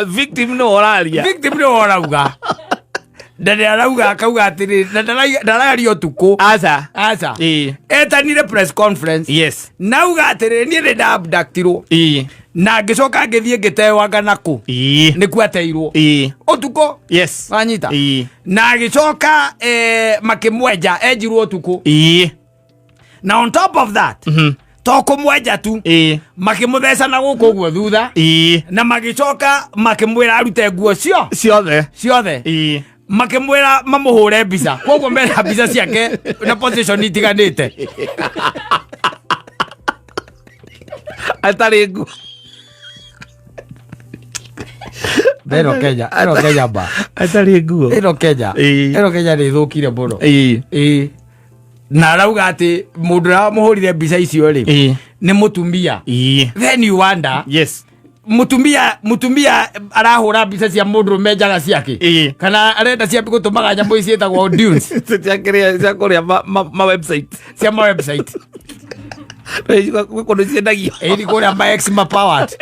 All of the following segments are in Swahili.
victim no oraria. Victim no orauga. Ndane arauga akauga atiri ndarario tuko. Aza. Etanire press conference. Yes. Nauga atiri ni nda abductiro. Na ngicoka ngithie ngitewanga naku. Ni kwateirwo. Otuko. Yes. Wanyita. Na ngicoka makimweja ejirwo otuko. Na on top of that. Toko mweja tu. Makimuthesa na guko guo thutha. Na magicoka makimwira arute nguo ciothe. Makimwira mamuhure mbica. Koguo mera mbica ciake na position itiganite. Atari nguo. Eno Kenya ba. Atari nguo. Eno Kenya ni thukire muno. Na rauga ati mundu ra muhurire mbica icio ri ni mutumia. Then you wonder. Yes. Mutumia arahura mbica cia mundu mejaga ciake. Kana arenda cia gutumaga nyambo ici etagwo dunes. Cia kuria ma website. Cia ma website. Kono ciendagio. Iri kuria ma ex ma powered.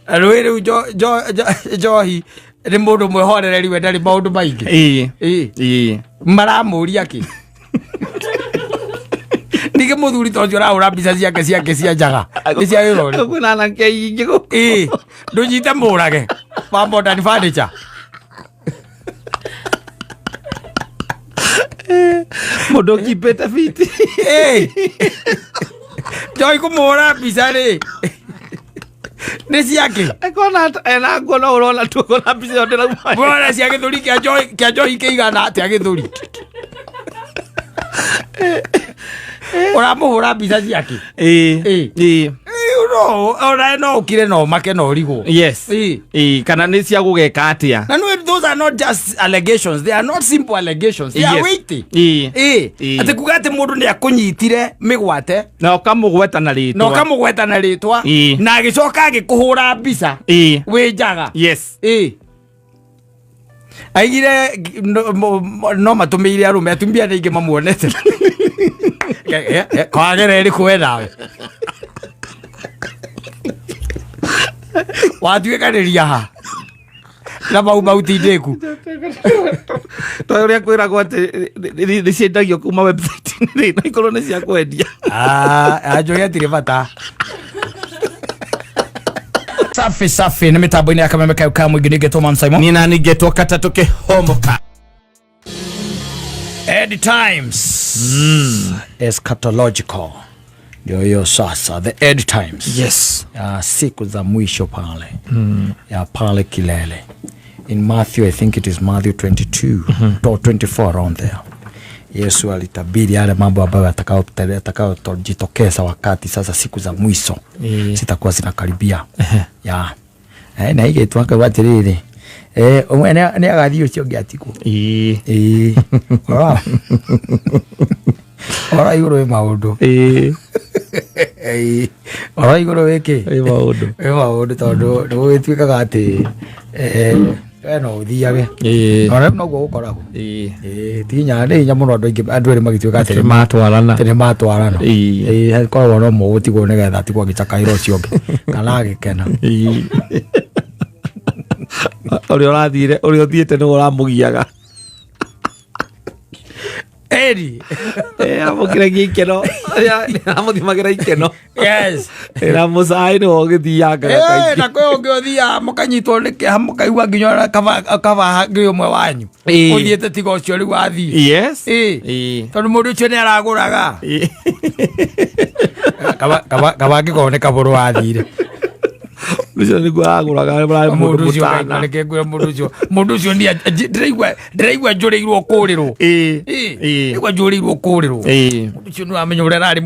Alwere Johi ni mundu mwehorereri we ndari maundu maingi. Maramuria ki. Nige muthuri tocio raura mbica ciake cia njaga. Ni cia irori. Kuna na kei go. Ndunyite murage. Pa modern furniture. Modo kipeta fiti. Joy kumura mbica ri. Ni ciake. Ekona ena ngona urona tu kona mbica yote na umai. Bora ciake thuri kia Joy keigana ati agithuri. Uramuhura mbica ciake. No ukire no make no rigo. Yes. Kana ni cia gugeka atia. Na no, those are not just allegations. They are not simple allegations. They are weighty. Ati kugate mundu ni akunyitire migwate na ukamugweta na ritwa. Na agicoka agikuhura mbica wi njaga. Yes. Aigire no matumire arume atumbia ningi mamuonete. Kwagere ri kwenda. Watuikaniria ha na bauti ndeku toria kwira gwate ni ciendagio kuma website ni ikorwo ni cia kwendia. Ajoya tire bata safi ni mitambo-ini ya KamemeFM mwingi nigetwo Mansaimo ni na nigetwo Katta tuke Humuka. End times eschatological. Yo sasa the end times. Yes. Siku za mwisho pale. Ya pale kilele. In Matthew, I think it is Matthew 22 or 24 around there. Yesu alitabiri yale mambo ambayo atakayojitokeza wakati sasa siku za mwisho zitakuwa zinakaribia. Na hige tuanka watiriri. Ne agathio cio ngiatiko. Ora iguru maundu. Ora iguru weke. Maundu tondu ndugituikaga ati no uthiage. Ora no gukoragwo. Tinya ndi nya muno andu eri magituika ati matwarana. Korwo no mugutigwo nigetha atigwo gicakairo cio kana agikena. Uri uthiete no uramugiaga. Eri. Amukire gikeno. Amuthimagĩra ikeno. Yes. Na musai no githianga kaingĩ. Na kwe ũngĩthia mũkanyitwo nĩ kĩeha mũkaigua nginya kaba ngĩ ũmwe wanyu. Ũthiĩte tiga ũcio rĩu wathiĩ. Yes. Tondũ mũndũ ũcio nĩ aragũraga. Kaba ngĩkorwo nĩ kabũrũ wathire. Ucio ni gwaguraga mundu ucio ngareke ngwe mundu ucio ni ndiraigua njurirwo kurirwo igwa njurirwo kurirwo mundu ucio ni amenya ure rari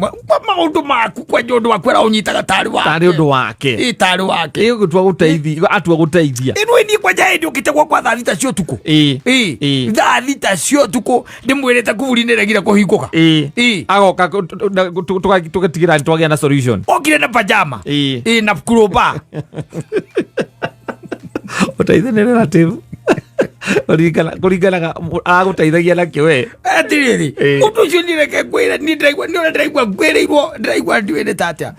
maundu maku kwa njondo wakwera unyitaga tari undu wake tari wake gutwa guteithia atua guteithia inu ni kwa jaidi ukitegwa kwa thita cio tuko thita cio tuko ndimwirete kuvurinire gira kuhinguka agoka tugatigira twagia na solution okire na pajama na kuroba utaithenere na timu Kuringana agũteithagia nakĩo we. Atiriri. Ũndũ ũcio ndireke kwĩra ni ndaigua ngwĩrĩirwo ndaigua nduĩrĩ tatia.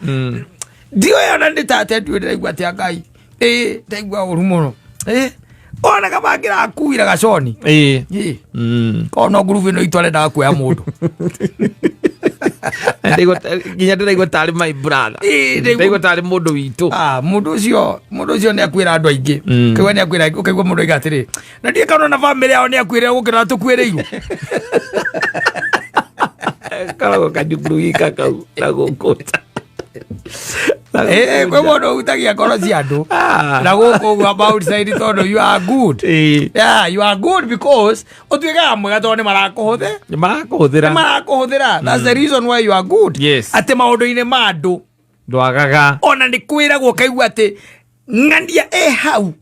Ndio yana nĩ tatia nduĩrĩ ndaigua tia Ngai. Ndaigua ũru mũno. Ona kama ngira akuira gaconi. Kono groove no itwarenda kuoya mũndũ. Ndaigua tarĩ my brother. Ndaigua tarĩ mũndũ witũ. Mũndũ ũcio nĩ akwĩra andũ aingĩ. Kaigua nĩ akwĩra ũkaigua mũndũ aiga atĩrĩ. Na ndiĩ kana na family yao nĩ akwĩra gũkĩra tũkwĩrĩirwo. Karago kanjukuruika kau na gũkũta. Kwa mũndũ utagia ngoro cia andũ. Na gũkũ about side tondũ you are good. Yeah, you are good because ũtuĩkaga mwega tondũ nĩ marakũhũthĩra. That's the reason why you are good. Yes. Atĩ maũndũ-inĩ ma andũ ndwagaga. Ona nĩ kwĩragwo kaigua atĩ ng'ania hau.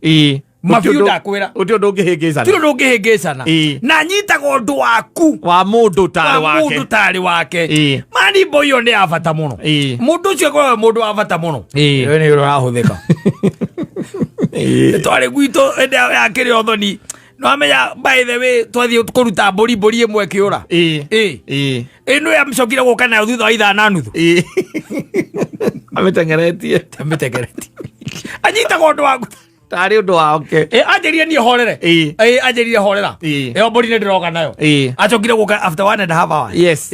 Mabiũ ndakwĩra. Ũtio ndũngĩhĩngĩcana. Tio ndũngĩhĩngĩcana. Na nyitaga ũndũ waku. Wa mũndũ tarĩ wake. Mani boy yo nĩ abata mũno. Mũndũ ũcio akoragwo mũndũ wa bata mũno. Wewe nĩ ũrahũthĩka. Twarĩ gwitũ yakĩrĩ othoni. No amenya by the way twathiĩ kũruta mbũri ĩmwe kĩũra. Ĩno yamcokire gũka nayo thutha wa ithaa na nuthu. Amĩtengeretie. Anyitaga ũndũ waku. Tarĩ ũndũ wake. Anjĩrire niĩ horere. Anjĩrire horera. Ĩyo mbũri nĩ ndĩroka nayo. Acokire gũka after 1.5 hours. Yes.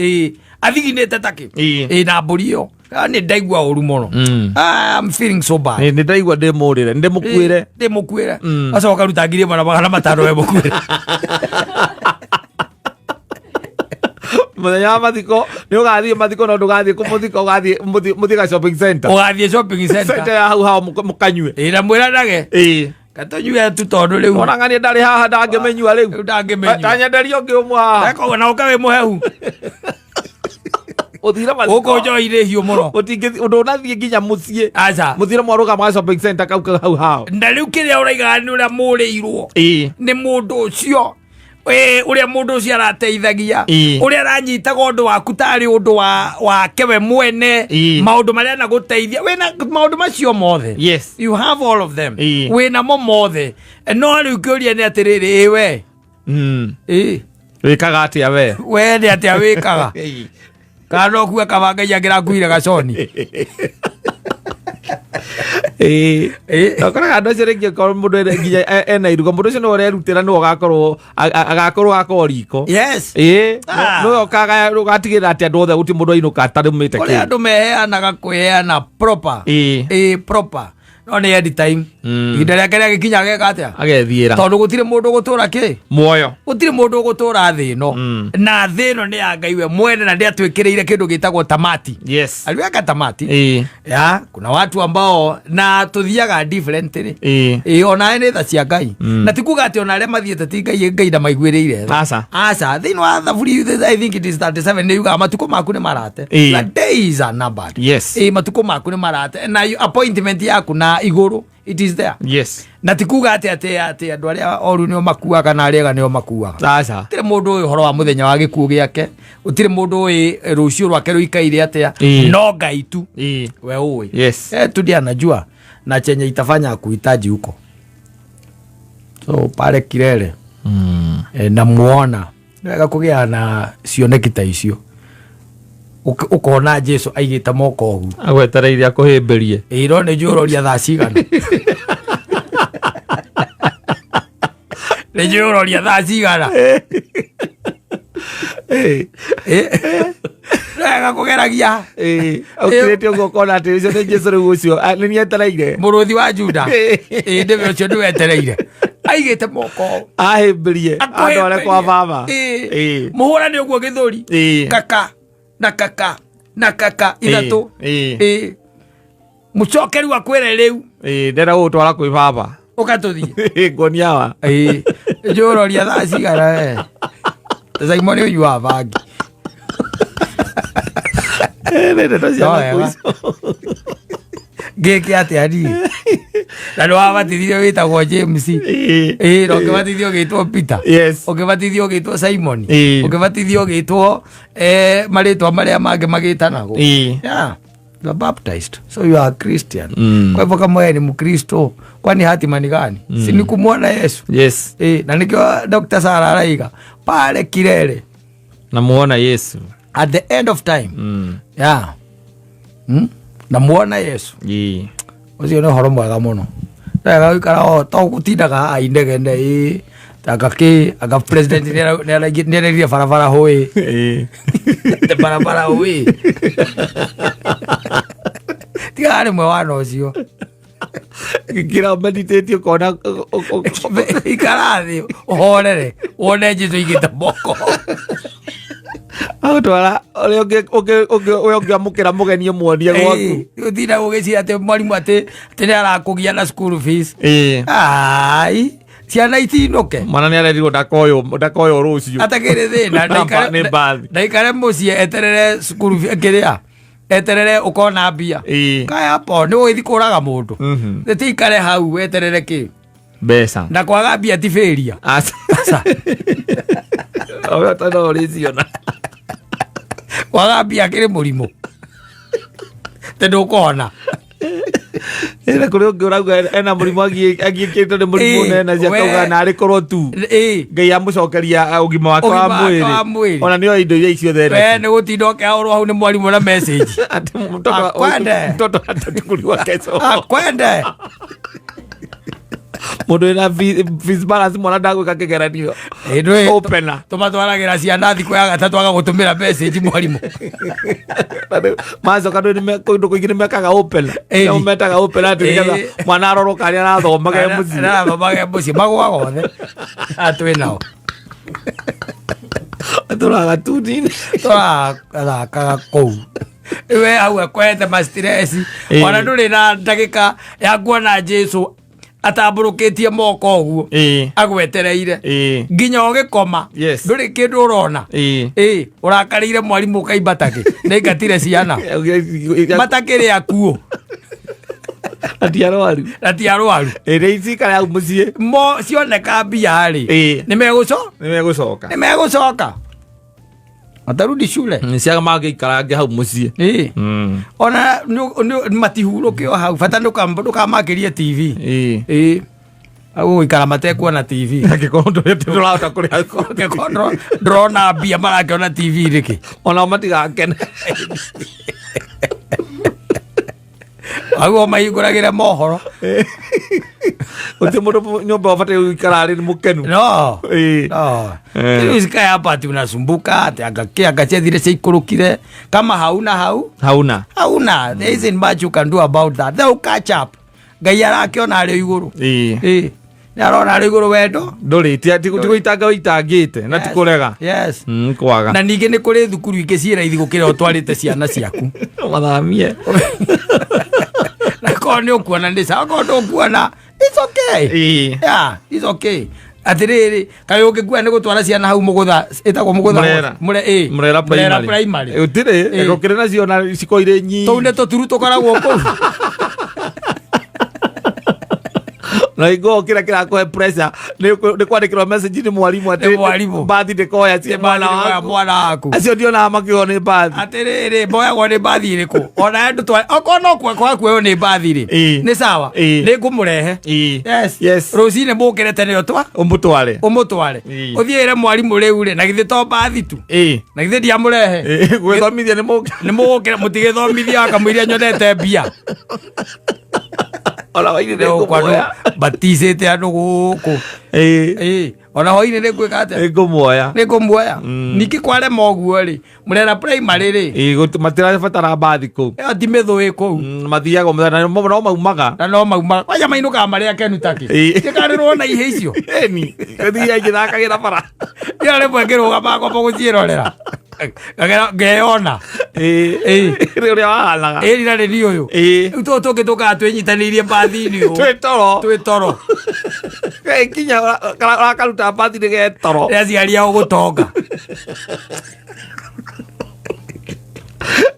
Athiginĩte takĩ. Na mbũri ĩyo. Nĩ ndaigua ũru mũno. I'm feeling so bad. Nĩ ndaigua ndĩmũrĩre. Ndĩmũkuĩre. Acoka ruta 1,500 we mũkuĩre. Mũthenya wa mathiko nĩ ũgathiĩ mathiko no ndũgathiĩ kũmũthiko ũgathiĩ shopping center. Ũgathiĩ shopping center. Center ya hau mũkanyue. Na mwĩranage. Katonyue tu tondũ rĩu. Ona ng'ania ndarĩ haha ndangĩmenyua rĩu. Ndangĩmenyua. Tanyenderio ũngĩ ũmwe haha. Eko na ũkawe mũhehu. Ũthire mathiko. Gũkũ njohi nĩ hiũ mũno. Ũndũ ũnathiĩ nginya mũciĩ. Aca. Mũthire mwarũgama shopping center kau hau hao. Na rĩu kĩrĩa ũraigaga nĩ ũrĩa mũrĩirwo. Nĩ mũndũ ũcio. Ũrĩa mũndũ ũcio arateithagia. Ũrĩa aranyitaga ũndũ waku tarĩ ũndũ wake we mwene. Maũndũ marĩa na gũteithia. Wĩna maũndũ macio mothe. Yes. You have all of them. Wĩna mo mothe. No rĩu kĩũria nĩ atĩrĩrĩ we. Wĩkaga atĩa we? We nĩ atĩa wĩkaga? Kana no kuga kabanga angĩrakuire gaconi. Ũkoraga andũ acio rĩngĩ korwo mũndũ nginya ena iruga mũndũ ũcio no ũrerutĩra nĩwe agakorwo riko. Yes. Nĩwe ũgatigĩrĩra atĩ andũ othe gũtirĩ mũndũ ainũka atarũmĩte kĩndũ. Kũrĩ andũ meheanaga kwĩheana proper. Proper. No nĩ end time. Ihinda rĩake rĩagĩkinya ageka atĩa? Agethiĩra. Tondũ gũtirĩ mũndũ gũtũra kĩ? Muoyo. Gũtirĩ mũndũ gũtũra thĩ ĩno. Na thĩ ĩno nĩ ya Ngai we mwene na ndĩatwĩkĩrĩire kĩndũ gĩtagwo tamati. Yes. Aliweka tamati. Kuna watu ambao na tuthiaga differently. Ona nĩ tha cia Ngai. Na tikuga atĩ ona arĩa mathiĩte ti Ngai na maiguĩrĩire. Aca. Thĩinĩ wa thaburi I think it is 37 nĩ yugaga matukũ maku nĩ marate. The days are numbered. Yes. Matukũ maku nĩ marate. Na appointment yaku na igũrũ it is there. Yes. Na tikuga atĩ andũ arĩa oru nĩo makuaga na arĩa nĩo makuaga. Aca. Gũtirĩ mũndũ ũĩ ũhoro wa mũthenya wa gĩkuũ gĩake. Gũtirĩ mũndũ ũĩ rũciũ rwake rũikaire atĩa. No Ngai tu. We ũĩ. Yes. Tu ndiye anajua na chenye itafanya kuhitaji huko. So pale Kilele. Na muona. Wega kũgĩa na cioneki ta icio. Ukona Jesu aigĩte moko ũgu. Agwetereire akũhĩmbĩrie. Ĩro nĩ njũroria thaa cigana. Nĩ njũroria thaa cigana. Wega kũgeragia. Ũkĩrĩte ũguo ũkona atĩ ũcio nĩ Jesu rĩu ũcio nĩ nĩetereire. Mũrũthi wa Juda. Ndĩwe ũcio nĩwetereire. Aigĩte moko. Ahĩmbĩrie. Andũ arĩa kwa baba. Mũhũrane ũguo gĩthũri. Kaka. Na kaka ithatũ. Mũcoke rĩu akwĩre rĩu. Ndĩrenda gũgũtwara kwĩ baba. Ũkatũthiĩ. Ngonia wa. Njũroria thaa cigana we. Mansaimo nĩ ũnyua Bangi. Ndeto cia kuiso. Gĩkĩ atĩa ni. Na nĩ wabatithio wĩtagwo James. Na ũkĩbatithio gĩtwo Peter. Yes. Ũkĩbatithio gĩtwo Simon. Ũkĩbatithio gĩtwo marĩtwa marĩa mangĩ magĩtanagwo. You are baptized. So you are a Christian. Kwa hivyo kama wewe ni Mkristo, kwani hatima ni gani? Si ni kumuona Yesu. Yes. Na nikiwa Dr. Sara Raiga pale kilele namuona Yesu at the end of time. Yeah. Namuona Yesu. Ucio no horo mwega muno. Ndaga ikara to gutindaga indegende aga president nera barabara hoi te barabara hoi tiare mwe wano ucio kira meditate kona ikarathi uhorere wone Jesu igita boko Twala oge mukira mugeni muonie gwaku uthira ugicira ate mwarimu ate tene arakugia na school fees ai ciana itinoke mwana ni arerirwo ndakoyo rucio atakire thina ndaikare mucie eterere school fees kiria eterere ukona mbia kaya po ni ugithi kuraga mundu thitikare hau eterere ki besa ndakwaga mbia tiferia oya tano riziona kwaga mbia kiri murimo tendo ukona ena kuri nguraga ena murimo agikito ni murimo nena cia kauga na ari korwo tu ngai amucokeria ugima wake wa mwiri ona nio indo iria icio there we ni gutindoke aurwo hau ni mwarimu na message ati mtoto atakuri wa kesho kwende mundu ena fees balance mwana ndagwika kigeranio opener tumatwaragira ciana thikũ ya gatatu agagutumira message mwarimu macoka ndu kuingĩ mekaga opener nao metaga opener ati nigetha mwana aroroka aria arathomage muciĩ magwaga othe atwĩ nao tũraga tunini tũrathakaga kũu we hau ekwete mastress ona ndũrĩ na ndagĩka ya kuona Jesu atamburukitie moko oguo agwetereire nginya ugikoma nduri kindu urona urakarire mwarimu kaibatake nĩngatire ciana matakire akuo atiarwaru ĩrĩicikara hau mũciĩ mo cioneka mbia rĩ nĩmegũcoka atarudi shule ciaga magĩikarange hau mũciĩ ona matihurũke o hau bata ndũkamakirie TV au ikara matekuona TV ngĩkorwo ndũrahota kũrĩa ndrona mbia marakĩona TV rĩkĩ ona matigakene au mahingũragĩre mohoro uti mundu nyumba wafate uikara ari mukenu no kitu sikaya hapa ati unasumbuka ati agachethire cikurukire kama hauna there isn't much you can do about that. They'll catch up ngai arakiona ari iguru narona ari iguru wendo nduri tiguitanga uitangite na tikurega yes kwaga na ningi ni kuri thukuru ingĩ ciĩ raithi gukira utwarite ciana ciaku mathamie nakoni ukuona ndisa akondo ukuona it's okay yeah it's okay atiriri kayo ukigua ni gutwara ciana hau mugutha etagwo mugutha murera primary utire gukire na ciona cikoire nyi to ne to turu tokaragwo ko na igo kira ko pressure ni kwandikirwa message ni mwalimu ati bathi ndikoya cie mwana waku acio ndio na makio ni bathi atiriri boya go ni bathi iriku ona ndu twa okono kwa kweo ni bathi ri ni sawa ni ngumurehe yes rosine mukire tene otwa umutware uthiire mwalimu riu ri na githe to bathi tu na githe dia murehe gwithomithia ni mukire mutigithomithia akamwiria nyonete mbia ola waini ndio kwa batizete anu guku ona hoine ne kwika ate ngumuoya niki kware moguo ri murera primary ri matira fatara bathi ku ati metho ku mathiaga mthana no maumaga kwaya mainuka maria kenu taki tikarirwo na ihe icio ni kathia ngithakagira bara yale bwengero gabako bogucirorera ngeona ria wahanaga rira riri uyu tuke tukatwinyitanirie bathi-ini twi toro kinya rakaruta bathi nige toro aciaria ugutonga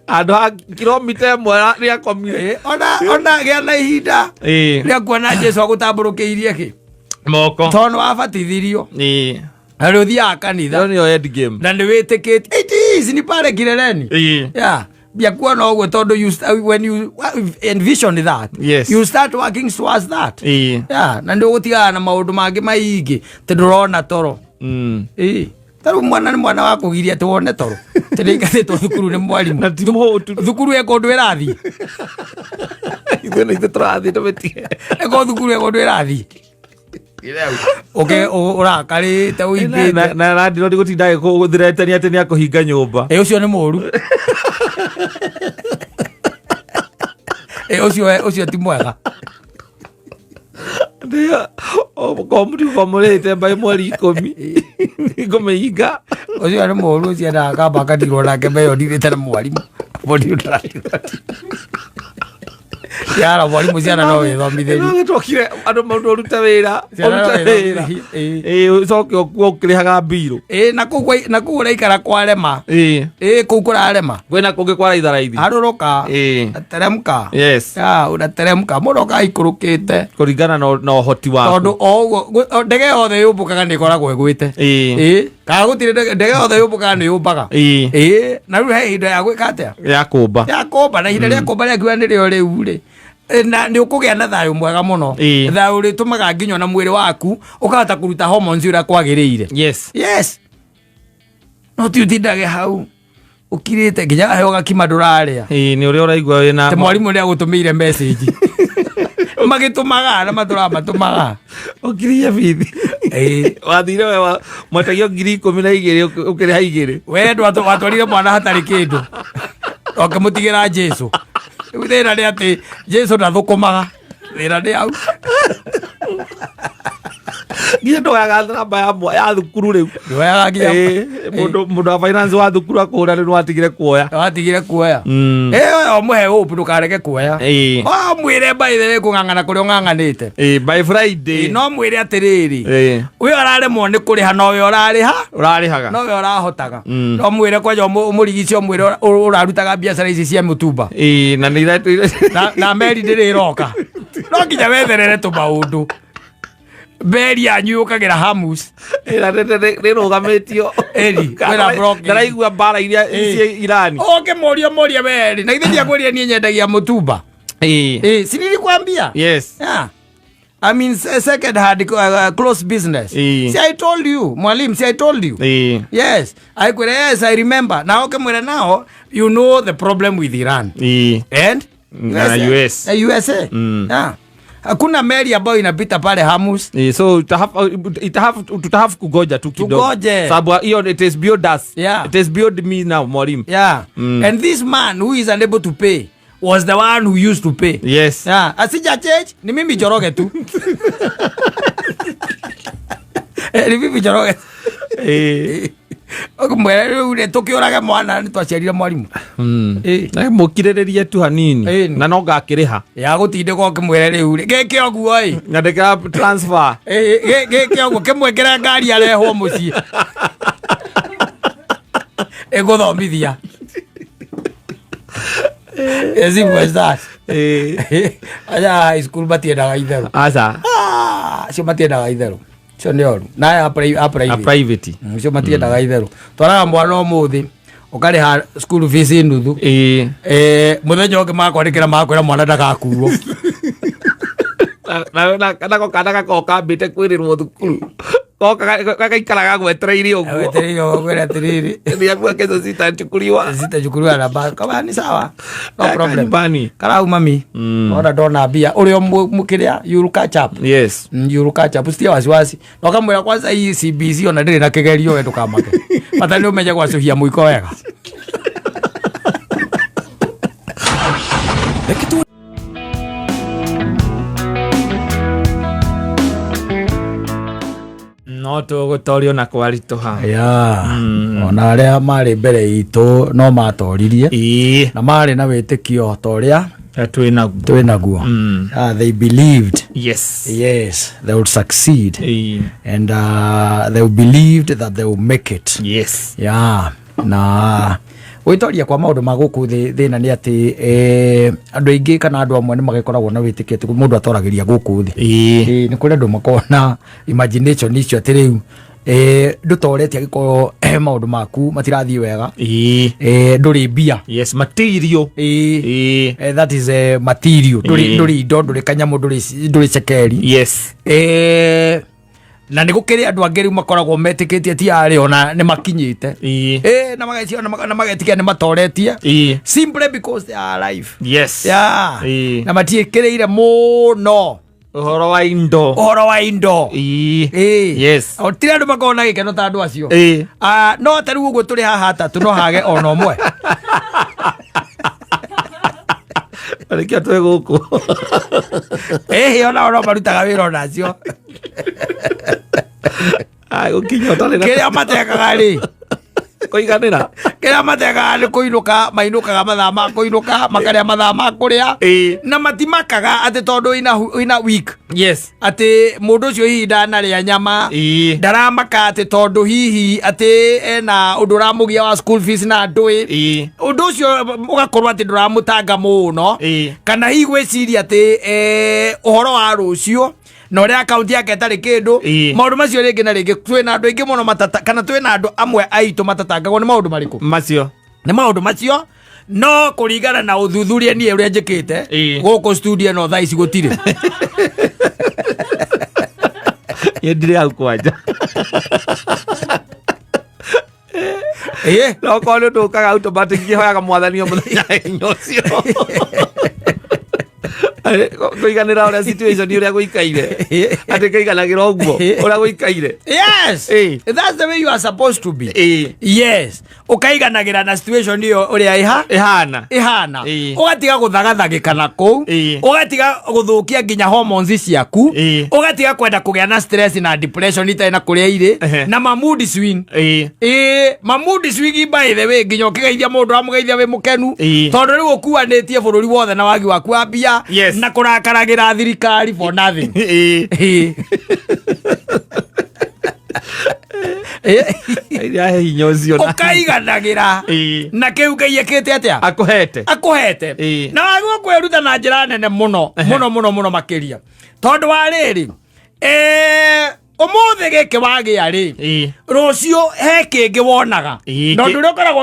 andu a kilomita ĩmwe ria komire ona gia na ihinda ria kuona Jesu agutamburukiirie ki moko tono abatithirio na rä å thiaga kanitha nä yo end game na nä wä tä kä tie ni pale kileleni yeah bia kuona ogwo tondu when you envision that, yes, you start working towards that. Yeah, na ndio gutiga na maundu mangi maingi tindurona toro. Taru mwana ni mwana wa kugiria tuone toro. Tirikathetwo thukuru ni mwalimu. Na timo thukuru eko ndwirathi. Ithe ni turathi tumetie. Eko thukuru eko ndwirathi. Okay, ora kari ta uibe na ndiro gutinda guthirete ni ati ni akuhinga nyumba. Ucio ni muru. Ucio ti mwega. Ndio komurite mbai mweri 10 ngomehinga. Ucio ni muru ucio ndaga bakatirwo nake mbeyo ndirite na mwalimu. Bodi utarati. Yara mwalimu ciana no withomitheri. No twokire andu maundu oruta wira. Ucoke ukirihaga mbiro. Na kuura ikara kwarema. Kuu kurarema. Kwena kungi kwara itharaithi. Aruruka. Teremka. Yes. Unateremka. Muroka ikurukite. Kuringana na uhoti waku. Tondu ogwo ndege yothe yumbukaga ni koragwo igwite. Ka gutire ndege yothe yumbukaga ni yumbaga. Na riu he indo ya gwika atia? Ya kumba na ihinda ria kumba ria kiwa ni rio riu ri. Na ni ukugia na thayu mwega muno. Thayu ri tumaga nginya na mwiri waku ukahota kuruta hormones ira kwagiriire. Yes. No ti utindage hau. Ukirite nginya ayo gakima nduraria. Ni uri uraigwa wina. Te mwalimu ni agutumiire message. Magitumaga na matumaga. Ukiria bithi. Wathire we mwatagio 12,000 ukiriha 2. We watwarire mwana hatari kindu. Okamutigira Jesu. Withera ni ati Jesu ndathukumaga. Wira ni au. Nginya ndoyaga namba ya thukuru riu. Ndoyaga nginya mundu wa finance wa thukuru akura ni watigire kuoya. Omuhe hope ndukareke kuoya. Mwire by the way kung'ang'ana kuri ung'ang'anite. By Friday. No mwire atiriri. We araremwo ni kuriha no we urarihaga. No we urahotaga. No mwire kwaja umurigici omwire urarutaga biacara ici cia mutumba. Na ni na meri ndiri roka. No nginya wetherere tumaundu. Beri anyu ukagira hamus. Rirugamitio. Kwina broki. Ndaraigua bara iria Irani. Oke moria beri. Na ithiria kweria ni nyendagia mutumba. Sinili kwambia. Yes. Yeah. I mean, second hand close business. See, I told you, mwalimu. See, I told you. Yes. Yes, I remember. Now, okay, now you know the problem with Iran. And US. USA. Yeah. Hakuna meli ambayo inapita pale Hamus. So tutahave kugoja tu kidogo. Sababu hiyo it is beyond us. Yeah. It is beyond me now, mwalimu. Yeah. And this man who is unable to pay was the one who used to pay. Yes. Yeah. Asija change, ni mimi joroge tu. Ni mimi joroge. Okumwere ule tukiorage mwana ni twaciarire mwalimu. Na mukirereria tu hanini. Na no ngakiriha. Ya gutinde ko kimwere ule. Geke oguo oi. Na ndeka transfer. Geke oguo kimwekera ngari arehwo mucii. Egothomithia. As it was that. Aja school batiendaga itheru. Aca. Cio matiendaga itheru. Cio nĩ oru. Na a private. Cio matiendaga itheru. Twaraga mwana ũmũthĩ ũkarĩha school fees nuthu. Mũthenya ũngĩ makwandĩkĩra makwĩra mwana ndagakuo. Na kana gakoka mbĩte kwĩrĩrwo thukuru. Gagaikaraga gwetereire ũguo. Gwetereire ũguo kwĩra atĩrĩrĩ. Ndiakua kesho sitachukuliwa na basi. Kama ni sawa. No problem. Karau mami. Ona ndona mbia. Ũrĩa mũkĩrĩa you catch up. Yes. You catch up. Ustia wasiwasi. Na kamwĩra kwanza hii CBC ona ndĩrĩ na kĩgerio we ndũkamake. Bata nĩ ũmenye gwacuhia mũiko wega. No tugutorio na kwarituha. Ona aria mari mbere itu no matoririe. Na mari na witikio toria twinaguo. They believed. Yes, they would succeed. And they believed that they would make it. Yes. Na witoria kwa maundu maguku thina ni ati andu aingi kana andu amwe ni magikoragwo na witikio ati mundu atoragiria guku thi. Ni kuri andu makona imagination icio ati riu ndutoretie giko maundu maku matirathii wega nduri mbia yes material that is material nduri indo nduri kanyamu nduri cekeri yes na nigukiri andu angeri makoragwo metikitie ti ari ona ni makinyite na magacio na magetikia ni matoretie simply because they are alive yes na matiekireire muno uhoro wa indo yes o tira andu makona gikeno ta andu acio no taru uguo turi haha atatu no hage ona omwe arikia twe guku ona marutaga wira ona acio gukinya tare na kiria matekaga ri Iganira kira matega ni kuinuka mainukaga mathama kuinuka makaria mathama kuria na matimakaga ati tondu ina week yes ati mundu cio hihi ndanaria nyama ndaramaka ati tondu hihi ati ena undu ramugia wa school fees na ndui undu cio ugakorwo ati nduramutanga muno kana hihi gwiciria ati uhoro wa rucio no ria account yake tari kindu maundu macio ringi na ringi twina andu ingi muno matata kana twina andu amwe aitu matatangagwo ni maundu mariku macio ni maundu macio no kuringana na uthuthuria nie uria njikite guku studio no thaa ici gutire yendire au kwanja no kono ndukaga automatic hoyaga mwathani o muthenya nyocio Iganira ora situation uria guikaire ati kaiganagira uguo ora guikaire yes that's the way you are supposed to be yes ukaiganagira na situation iyo uria ihana ugatiga guthagathagikana ku ugatiga guthukia nginya hormones ciaku ugatiga kwenda kugia na stress na depression ita na kuria ire na mood swing mood swing by the way nginya ukigeithia mundu amugeithia we mukenu tondu riu ukuanitie bururi wothe na wagi waku wa bia na kurakaragira thirikari for nothing ya hinyocio na ukaigandagira na kiu kaiyekete atia akuhete na wagu kweruta na njira nene muno makiria tondu wa riri umuthe gike wagia ri rucio he kingi wonaga no ndu ukoragwo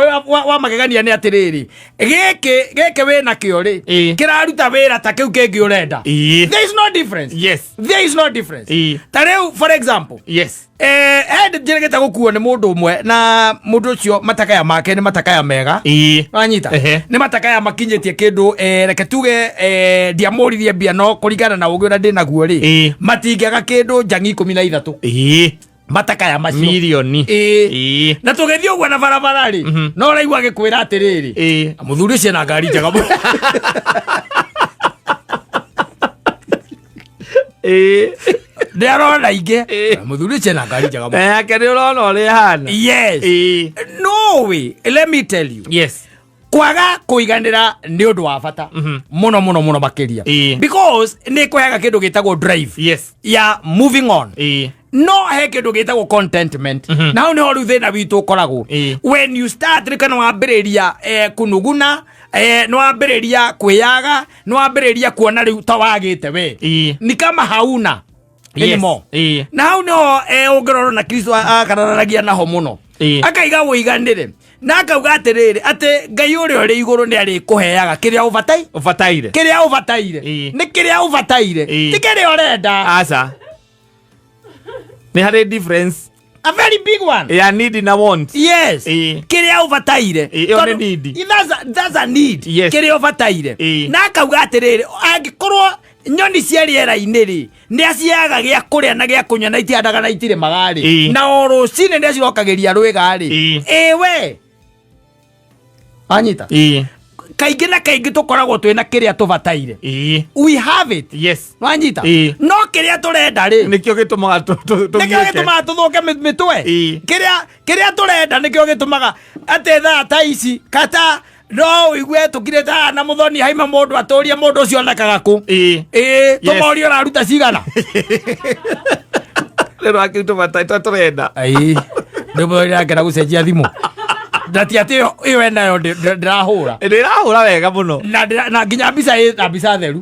wa magegania ni atiriri gike wina kio ri kiraruta wira ta kiu kingi urenda there is no difference there is no difference tareu for example njirigite gukuo ni mundu umwe na mundu ucio matakaya make ni matakaya mega wanyita ni matakaya makinyitie kindu reke tuge ndiamurithie mbia no kuringana na ugi uria ndinaguo ri matingiaga kindu njangi 13 matakaya macio milioni na tugethie uguo na barabara ri no raigua gikwira atiriri muthuri ucio na ngari njaga ndarona inge muthuri chena ngari njaga akari urona uri hana yes no way let me tell you yes kwaga kuiganira ni undu wa bata muno makiria because ni kuhega kindu gitagwo drive yes ya moving on no he kindu gitagwo contentment now ni horu thina witu koragwo when you start rikana wambiriria kunuguna no wambiriria kwiyaga no wambiriria kuona riu ta wagite we ni kama hauna anymore na hau no ungiroro na Kristo akararagia naho muno akaiga wiganire na akauga atiriri ati Ngai uri uri iguru ni ari kuheaga kiria ubataire ni kiria ubataire ti kiria urenda asa ni hari difference a very big one ya need na want yes kiria ubataire one need that's a need kiria ubataire na akauga atiriri angikorwo nyoni cia riera-ini ri ni aciaga gia kuria na gia kunywa na itiandaga na itire magari na oro cine ni acirokagiria rwiga ri we anyita kaingi na kaingi tukoragwo twina kiria tubataire we have it yes anyita no kiria turenda ri nikio gitumaga tuthuke mitwe kiria turenda nikio gitumaga ate thaa ta ici Katta no igwe tukire ta na muthoni haima mundu atoria mundu ucio ndakaga ku tumorio raruta cigana lero akitu batai turenda ndimo ira ngera gucenjia thimu ndati ati iyo enayo ndirahura wega muno na nginya mbica theru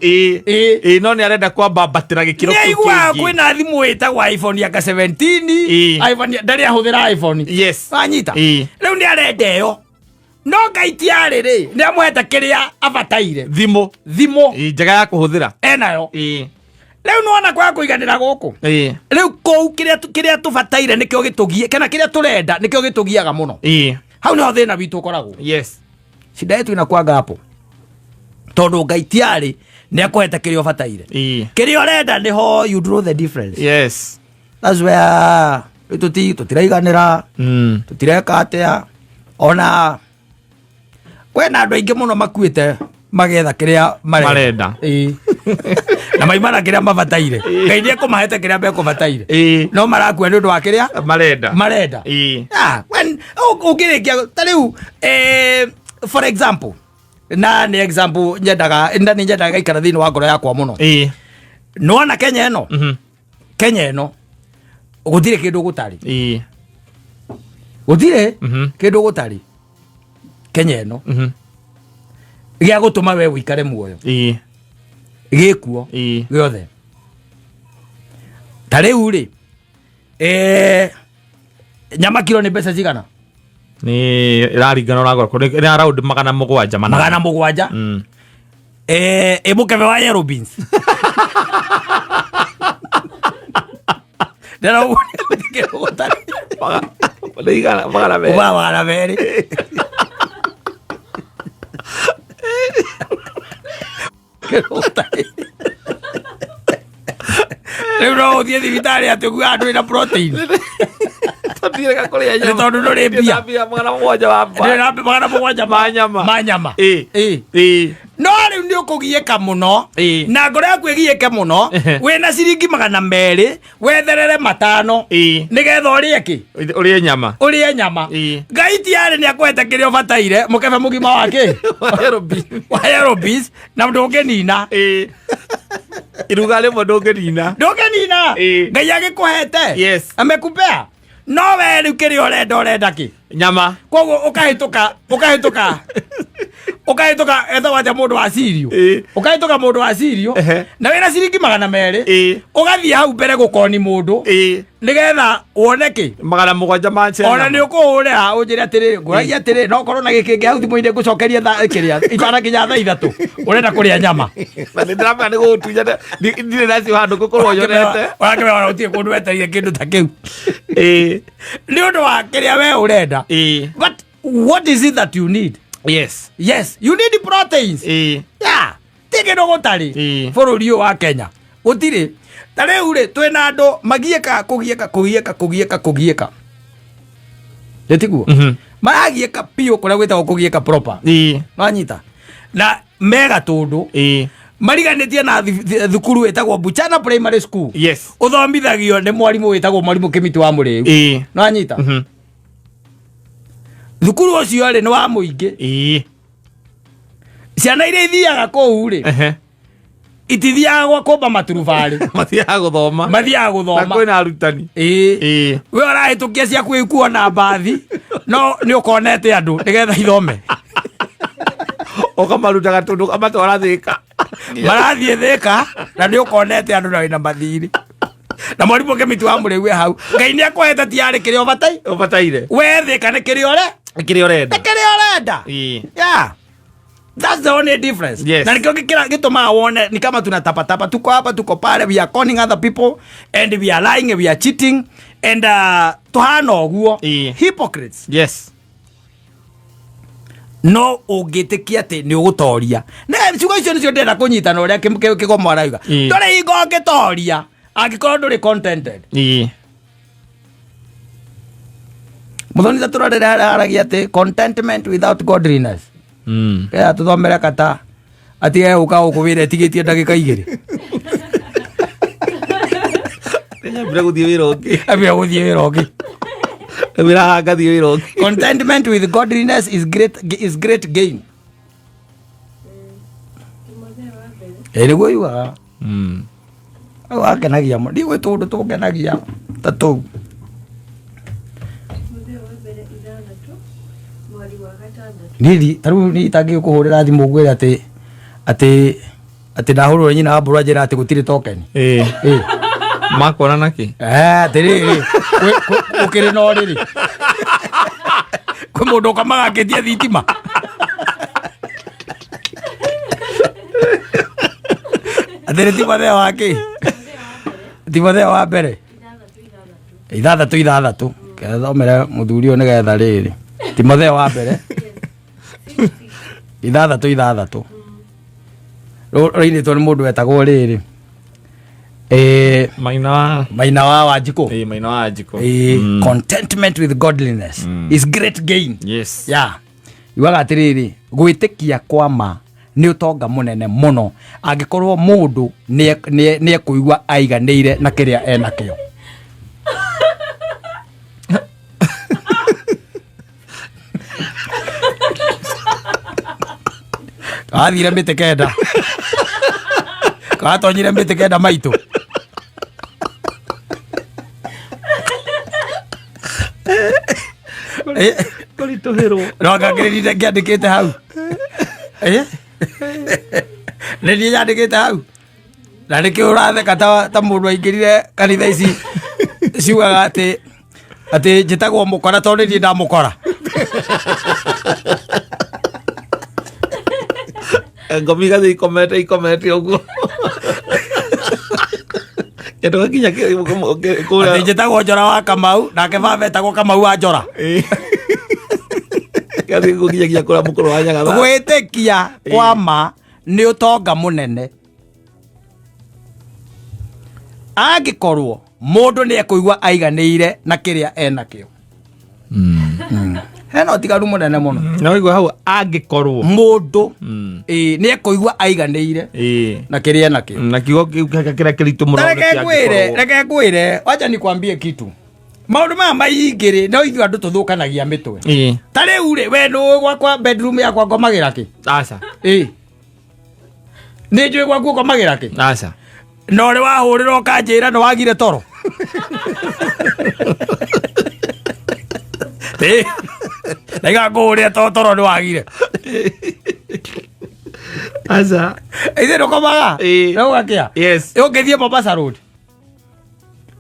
no ni arenda kwambatira gikiro kingi igwa kwina thimu itagwa iPhone ya 17 iPhone ndari ahuthira iPhone anyita riu ni arenda yo no ngaitiari ri ni amwete kiria abataire thimo njega ya kuhuthira enayo riu nuona kwa kuiganira guku riu kou kiria tubataire nikio gitugie kana kiria turenda nikio gitugiaga muno hau ni thina witu koragwo shida yetu inakuaga hapo tondu ngaitiari ni akweta kiria bataire kiria urenda niho you draw the difference that's where tutiraiganira tutireka atia ona kwena andu aingi muno makuite magetha kiria marenda na maimana kiria mabataire ngeithie kumahete kiria bekubataire no marakua ni undu wa kiria marenda when ukirikia tariu for example na ni example nyendaga ikara thini wa ngoro yakwa muno nona Kenya eno gutire kindu gutari gutire kindu gutari Kenya eno gia gutuma we wikare muoyo gikuo giothe tariu ri nyama kilo ni pesa cigana ni raringana uragora ni around 700 mukebe wa yellow beans ndera ukike gutari magana meri riu no uthie thibitari ati uguo andu ina protein totireka kuria nyama tondu nduri mbia magana mugwanja manyama no riu ndi ukugieka muno na ngoro yaku igieke muno wina ciringi 200 wetherere 5 nigetha urie nyama ngai tiari ni akwete kiria ubataire mukebe mugima wake wa aerobis na ndungenina iruga rimwe ndungenina ngai agikuhete amekupea no we riu kiria urenda ki nyama koguo ukahituka etha wacha mundu wa sirio ukahituka mundu wa sirio na wina ciringi 200 ugathie hau mbere gukoni mundu nigetha woneke 700 manche ona ni ukuhurira unjire atiri nguragia atiri no korwo na gikingi hau thimu-ini ngucokeria kiria itara kinya thaa 3 urenda kuria nyama na ndirama ni gutunya ndire nacio handu gukorwo yonete wakebe wana utie kundu weterie kindu ta kiu ni undu wa kiria we urenda but what is it that you need? Yes, you need proteins. Tike no gutari bururi wa Kenya gutiri tariu ri twina andu magieka kugieka yetiguo maragieka pio kuria gwitagwo kugieka proper nanyita na mega tundu mariganitie na thukuru wetagwo Buchana Primary School uthomithagio ni mwarimu wetagwo mwarimu Kimiti wa Muriu nanyita thukuru ucio ri ni wa muingi ciana iria ithiaga kou ri itithiaga gwa kumba maturubari mathiaga guthoma na kwina arutani we urahitukia cia kwikuona mbathi no ni ukonete andu nigetha ithome ukamarutaga tundu amatwara thika marathie thika na ni ukonete andu na wina mathiri na mwarimu Kimiti wa Muriu hau ngai ni akwete tiari kiria ubataire we thika ni kiria urenda that's the only difference na nikio gituma wone ni kama tunatapatapa tuko hapa tuko pale we are conning other people and we are lying we are cheating and tuhana oguo hypocrites no ugitikia ati ni ugutoria na ciugo icio nicio ndenda kunyitana uria kigomo arauga ndore ingo ngitoria angikorwo nduri contented muthoni taturore aragia ati contentment without godliness tuthomere Katta ati uka ukuvire tigitie ndagika 2 mbere guthie wira ungi wira ngathie wira ungi contentment with godliness is great gain niguo yugaga wakenagia mo ndigwe tundu tungenagia ta tu Nili taru ni tagi kuhurira thimu gwira ati ndahurwo nyina wa mbura njira ati gutire token makona naki tiriri ukiri no riri kwi mundu kamagakitia thitima atiri Timotheo waki Timotheo wa mbere 6 kethomere muthuri ni getha riri Timotheo wa mbere 6 roinitwo ni mundu wetagwo riri Maina wa Wanjiko. Maina wa Wanjiko. Contentment with godliness is great gain. Yes. Yeah. Iwaga atiriri gwitikia kwa ma ni utonga munene muno angikorwo mundu ni ekuigua aiganire na kiria enakio. Athire mite kenda. Katonyire mite kenda maitu. Kolitohero. No ngagirire ngiandikite hau. Nĩ nyandĩkĩte hau. Na nĩkĩ ũratheka ta mũndũ aingĩrire kanitha ici ciugaga atĩ njĩtagwo mũkora tondũ niĩ ndamũkora. Ngomi gathi ikomete ũguo. Kĩndũ gĩkinya kũrĩa. Atĩ njĩtagwo Njora wa Kamau nake baba etagwo Kamau wa Njora. Gathi gũkinya kũrĩa mũkũrũ wa Nyagatha. Gwĩtĩkia kwa ma nĩ ũtonga mũnene. Angĩkorwo mũndũ nĩ ekũigua aiganĩire na kĩrĩa enakĩo. Hena ũtigaru mũnene mũno. Na ũigua hau angĩkorwo mũndũ nĩ ekũigua aiganĩire na kĩrĩa enakĩo. Na kiugo kĩrĩa kĩritũ mũno reke ngwĩre wacha nikwambie kitu. Maundu maya maingĩ no ithuĩ andũ tũthũkanagia mĩtwe. Ta rĩu rĩ we nĩ gwakwa bedroom yakwa ngomagira kĩ? Aca. Nĩ njũĩ gwaku ngomagira kĩ? Aca. No rĩ wahũrĩra ũkanjĩra nĩ wagire toro. Na igakũhũrĩra toro nĩ wagire. Aca. Ithe ndũkomaga? Na ũgakĩa? Yes. Ũngĩthiĩ Mombasa Road.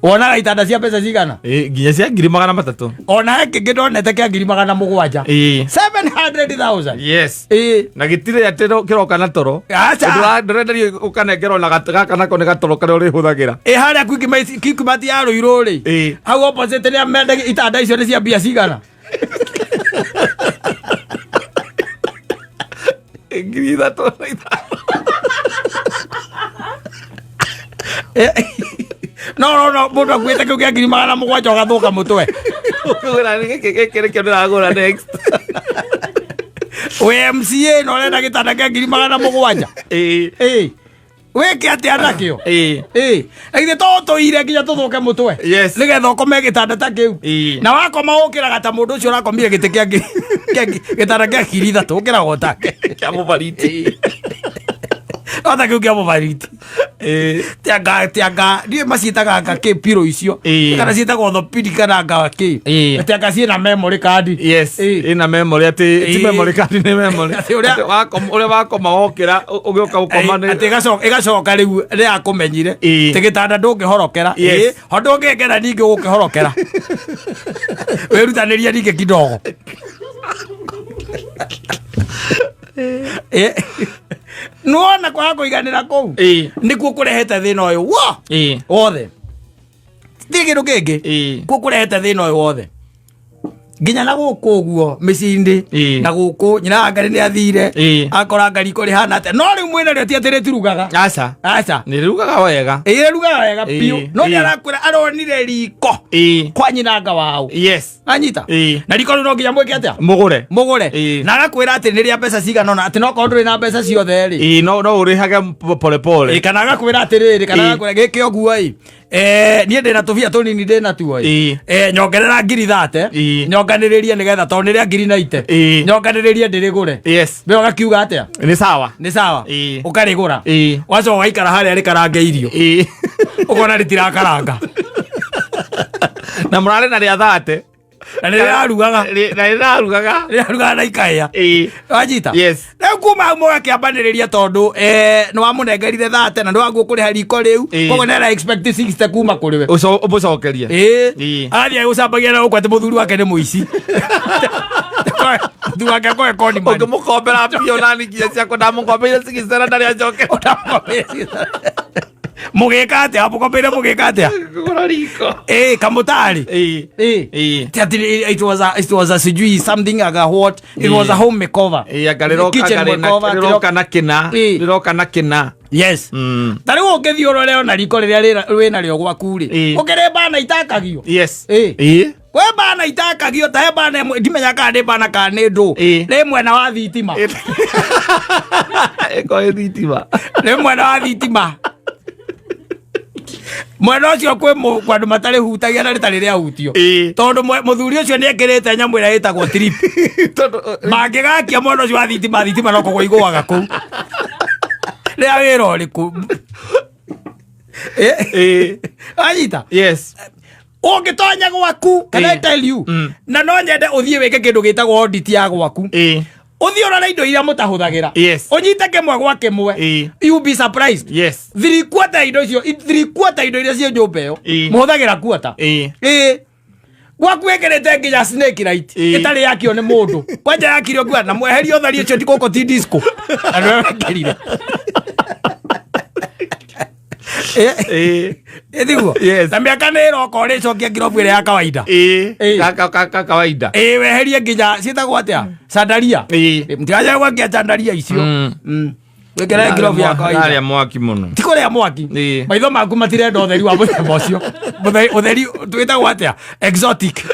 Wonaga itanda cia mbeca cigana? Nginya cia 300,000. Ona kĩngĩ ndonete kĩa 700,000. 700,000. Yes. Na gĩtirĩ atĩ kĩroka na toro. Aca. Ndũrenderio ũkanengerwo na gaka nako nĩ gatoro karĩa ũrĩhũthagĩra. Harĩa Quickmart ya Rũirũ rĩ. Hau opposite nĩ amenda itanda icio nĩ cia mbia cigana? 3,500. No mũndũ akuĩte kĩu kĩa 700,000 ũgathũka mũtwe. Ũkũgũra gĩkĩ ndĩragũra next. We MCA no ũrenda gĩtanda kĩa 700,000. Wĩke atĩa nakĩo? Ithe tũire nginya tũthũke mũtwe nĩgetha ũkome gĩtanda ta kĩu. Na wakoma ũkĩraga ta mũndũ ũcio ũrakomire gĩtĩ kĩa gĩtanda kĩa 3,000 ũkĩraga ũtake kĩa mũbariti. Ota kĩu kĩa mũbariti. Tianga ndiĩ maciĩtaga nga piro icio kana ciĩtagwo orthopedic kana nga tianga ciĩna memory card. Yes, ina memory ati ti memory card ni memory. Ũrĩa wakoma wokĩra ũgĩũka gũkoma nĩ ĩgacoka rĩu rĩa kũmenyire ti gĩtanda ndũngĩhorokera ho ndũngĩkera ningĩ ũgũkĩhorokera wĩrutanĩria ningĩ kidogo. Nuona kwa kũiganĩra kũu nĩkuo kũrehete thĩna ũyũ wothe. Ti kĩndũ kĩngĩ kuo kũrehete thĩna ũyũ wothe. Nginya na gũkũ ũguo mĩciĩ-inĩ na gũkũ nyina wa Ngarĩ nĩ athire akora Ngarĩ kũrĩ hana atĩa. No rĩu mwĩna rĩo ti atĩ rĩtirugaga. Aca. Nĩ rĩrugaga wega. Rĩrugaga wega biũ. No nĩ arakwĩra aronire riko kwa nyina nga wao. Yes. Anyita. Na riko no nginya mwĩke atĩa? Mũgũre. Na agakwĩra atĩ nĩ rĩa mbeca cigana ũna atĩ no korwo ndũrĩ na mbeca ciothe rĩ. No ũrĩhage pole. Kana agakwĩra atĩrĩrĩ kana agakwĩra gĩkĩ ũguo ĩ. Niĩ ndĩna tũbia tũnini ndĩna tuo ĩ. Nyongerera 30 nyonganĩrĩrie nĩgetha tondũ nĩ rĩa 90 nyonganĩrĩrie ndĩrĩgũre. Yes. We ũgakiuga atĩa? Nĩ sawa. Ũkarĩgũra. Wacoka ũgaikara harĩa rĩkarange irio. Ũkona rĩtirakaranga. Na mũrarĩ na rĩa 30. Na nĩrarugaga. Na nĩrarugaga. Nĩrarugaga na ikaya. Wajita. Yes. Na kuma mũgakĩambanĩrĩria tondũ nĩ wamũnengerire 30 na ndwagwo kũrĩha riko rĩu. Koguo nĩ expect 60 kuma kũrĩ we. Ũmũcokerie. Athiĩ gũcambagia na gũkwa atĩ mũthuri wake nĩ mũici. Mũthuri wake akoe koni mani. Ũngĩmũkombera mbia onanikia ciakwa ndamũkombeire 60 ndarĩ acoke. Mũgĩka atĩa mũkombeire mũgĩka atĩa? Kũgũra riko. Kamũtarĩ. It was a sijui something like what? It was a home makeover. Akariroka na kina. Riroka na kina. Yes. Tarĩu ũngĩthiĩ ũrore ona riko rĩrĩa wĩna rĩo gwaku rĩ. Ũkĩrĩ bana itakagio. Yes. Kwe bana itakagio ta bana ndimenya kana nĩ bana kana nĩ ndũ. Nĩ mwena wa thitima. Eko thitima. Nĩ mwena wa thitima. Mwena ũcio kwĩ andũ matarĩ hutagia na rĩtarĩ rĩa hutio. Tondũ mũthuri ũcio nĩ ekĩrĩte nyamũ ĩrĩa ĩtagwo trip. Mangĩgakia mwena ũcio wa thitima no kũgwa igũaga kũu. Rĩa wĩra ũrĩkũ? Anyita? Yes. Ũngĩtonya gwaku, can I tell you? Na no nyende ũthiĩ wĩke kĩndũ gĩtagwo audit ya gwaku. Uthi orora indo iria mutahuthagira. Unyite kemwe gwa kemwe. You be surprised. Yes. 3/4 indo icio, 3/4 indo iria cio njumbe yo. Muhuthagira quarter. Gwakuekerete nginya snake light. Itari yakio ni mundu. Kwanja yakirio gwa na mweherio uthari ucio tikoko ti disco. Andũ ekirire. Ediguo. Yes. Na miaka nä ro ko rä cokia ngirobu ĩrĩa ya kawaida. Kaka kawaida. Weherie nginya ciĩtagwo atĩa? Sandaria. Mtiraja gwakia sandaria icio. Wekera ngirobu ya kawaida. Ndarĩa mwaki mũno. Tiko rĩa mwaki. Maitho maku matirenda ũtheri wa mũthemba ũcio. Ũtheri twĩtagwo atĩa? Exotic.